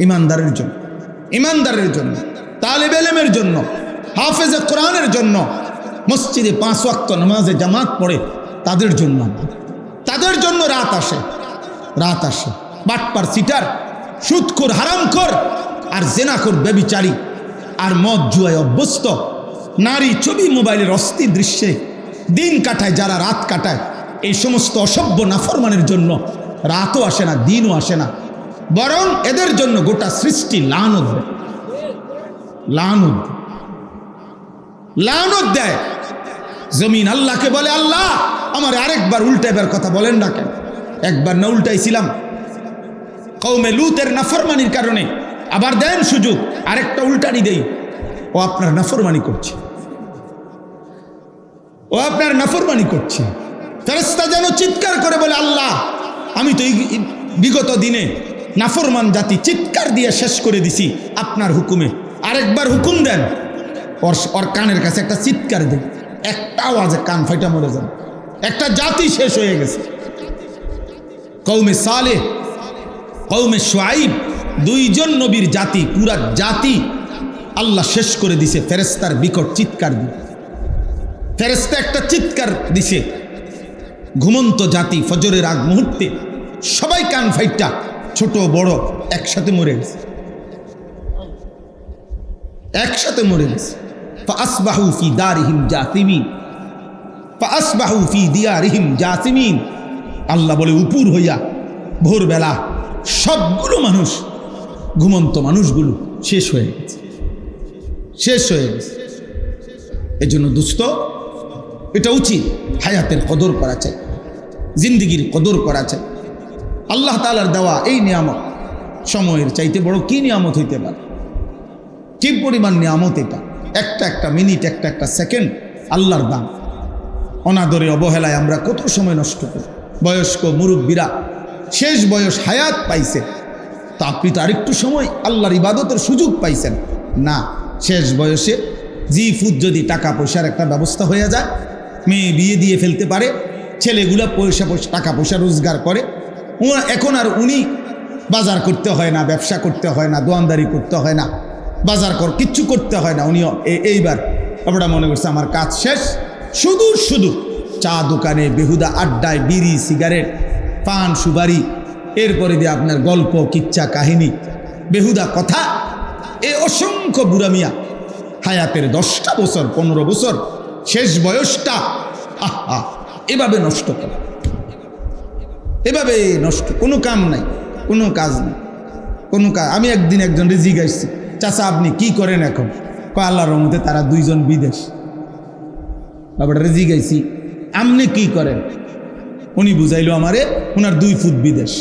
Speaker 1: ইমানদারের জন্য, ইমানদারের জন্য, তালেবে ইলমের জন্য, হাফেজে কোরআনের জন্য, মসজিদে 5 ওয়াক্ত নামাজে জামাত পড়ে তাদের জন্য, তাদের জন্য রাত আসে, রাত আসে। বাটপার, সিটার, সুদখোর, হারামখোর আর জেনাখোর, ব্যভিচারী আর মদ জুয়ায় অভ্যস্ত নারী, ছবি, মোবাইলের অস্থির দৃশ্যে দিন কাটায় যারা, রাত কাটায়, এই সমস্ত অসভ্য নাফরমানের জন্য রাতও আসে না, দিনও আসে না, বরং এদের জন্য গোটা সৃষ্টি লানত দেয়, লানত, লানত দেয়। জমিন আল্লাহকে বলে, আল্লাহ আমার আরেকবার উল্টাইবার কথা বলেন না কেন? একবার না উল্টাইছিলাম কওমে লূতের নাফরমানির কারণে, আবার দেন সুযোগ, আরেকটা উল্টানি দেই। ও আপনার নাফরমানি করছে, ও আপনার নাফরমানি করছে। ফেরেশতা যেন চিৎকার করে বলে, আল্লাহ আমি তো বিগত দিনে নাফরমান জাতি চিৎকার দিয়ে শেষ করে দিছি আপনার হুকুমে, আরেকবার হুকুম দেন। ওর কানের কাছে একটা চিৎকার দেন, একটা আওয়াজে কান ফাইটা মরে যান। একটা জাতি শেষ হয়ে গেছে। কওমে সালেহ, কওমে শুআইব, 2 জন নবীর জাতি, পুরা জাতি আল্লাহ শেষ করে দিছে ফেরেশতার বিকট চিৎকার দিয়ে। ফেরেশতা একটা চিৎকার দিছে, ঘুমন্ত জাতি ফজরের আগ মুহূর্তে সবাই কান ফাইটা, ছোট বড় একসাথে মরে গেছে, একসাথে মরে গেছে। ফাসবাহু ফি দারিহিম জাসিমিন, ফাসবাহু ফি দিয়ারিহিম জাসিমিন। আল্লাহ বলে, উপর হইয়া ভোরবেলা সবগুলো মানুষ, ঘুমন্ত মানুষগুলো শেষ হয়ে গেছে, শেষ হয়ে গেছে। এই জন্য দোস্ত, এটা উচিত হায়াতের কদর করা চাই, জিন্দিগির কদর করা চাই। আল্লাহ তাআলার দেওয়া এই নিয়ামত সময়ের চাইতে বড় কি নিয়ামত হইতে পারে? কি পরিমাণ নিয়ামত এটা! একটা একটা মিনিট, একটা একটা সেকেন্ড আল্লাহর দান। অনাদরে, অবহেলায় আমরা কত সময় নষ্ট করি। বয়স্ক মুরব্বীরা শেষ বয়স হায়াত পাইছে, তা আপনি তো আরেকটু সময় আল্লাহর ইবাদতের সুযোগ পাইছেন না। শেষ বয়সে ফুট যদি টাকা পয়সার একটা ব্যবস্থা হয়ে যায়, মেয়ে বিয়ে দিয়ে ফেলতে পারে, ছেলেগুলা টাকা পয়সা রোজগার করে, এখন আর উনি বাজার করতে হয় না, ব্যবসা করতে হয় না, দোয়ানদারি করতে হয় না, বাজার কিচ্ছু করতে হয় না। উনি এইবার আমরা মনে করছে আমার কাজ শেষ, শুধু শুধু চা দোকানে, বেহুদা আড্ডায়, বিড়ি, সিগারেট, পান, সুপারি, এরপরে দিয়ে আপনার গল্প, কিচ্ছা, কাহিনী, বেহুদা কথা, এ অসংখ্য বুড়া মিয়া হায়াতের 10টা বছর, 15 বছর শেষ বয়সটা এভাবে নষ্ট করে, এভাবে নষ্ট। কোনো কাম নাই, কোনো কাজ নেই, কোনো কাজ। আমি একদিন একজন জিজ্ঞাসছি, চাচা আপনি কি করেন এখন? আল্লাহর রহমতে তারা 2 জন বিদেশ। বাবাটা জিজ্ঞাসি, আপনি কি করেন? উনি বুঝাইলো আমারে, ওনার 2 ফুট বিদেশ।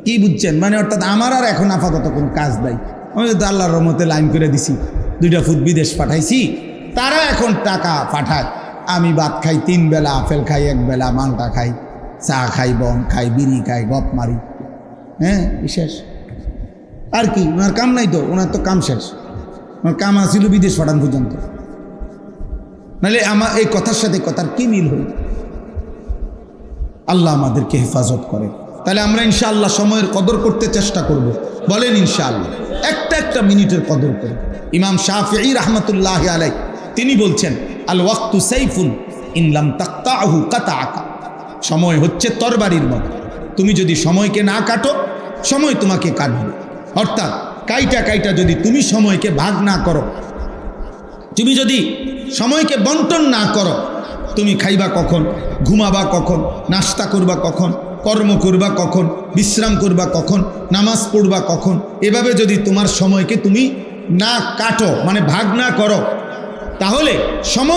Speaker 1: কি বুঝছেন? মানে অর্থাৎ আমার আর এখন আপাতত কোনো কাজ নাই, আমি তো আল্লাহর রহমতে লাইন করে দিছি, 2টা ফুট বিদেশ পাঠাইছি, তারা এখন টাকা পাঠায়। আমি ভাত খাই 3 বেলা, আপেল খাই 1 বেলা, মালটা খাই, চা খাই, বন খাই, বিড়ি খাই, গপ মারি, হ্যাঁ বিশেষ আর কি। ওনার কাম নাই তো, ওনার তো কাম শেষ। ওনার কাম আসিল বিদেশ পাঠান পর্যন্ত। নাহলে আমার এই কথার সাথে কথার কি মিল হইল? আল্লাহ আমাদেরকে হেফাজত করে। তাহলে আমরা ইনশাআল্লাহ সময়ের কদর করতে চেষ্টা করব। বলেন ইনশাআল্লাহ একটা মিনিটের কদর করব। ইমাম শাফিঈ রাহমাতুল্লাহ আলাইহি তিনি বলছেন, আল ওয়াক্তু সাইফুন ইন লাম তাকতাহু কাতাআকা। সময় হচ্ছে তরবারির মতো, তুমি যদি সময়কে না কাটো সময় তোমাকে কাটবে। অর্থাৎ কাইটা যদি তুমি সময়কে ভাগ না করো, তুমি যদি সময়কে বন্টন না করো, তুমি খাইবা কখন, ঘুমাবা কখন, নাস্তা করবা কখন, কর্ম করবা কখন, বিশ্রাম করবা কখন, নামাজ পড়বা কখন, এভাবে যদি তোমার সময়কে তুমি না কাটো মানে ভাগ না করো, তাহলে সময়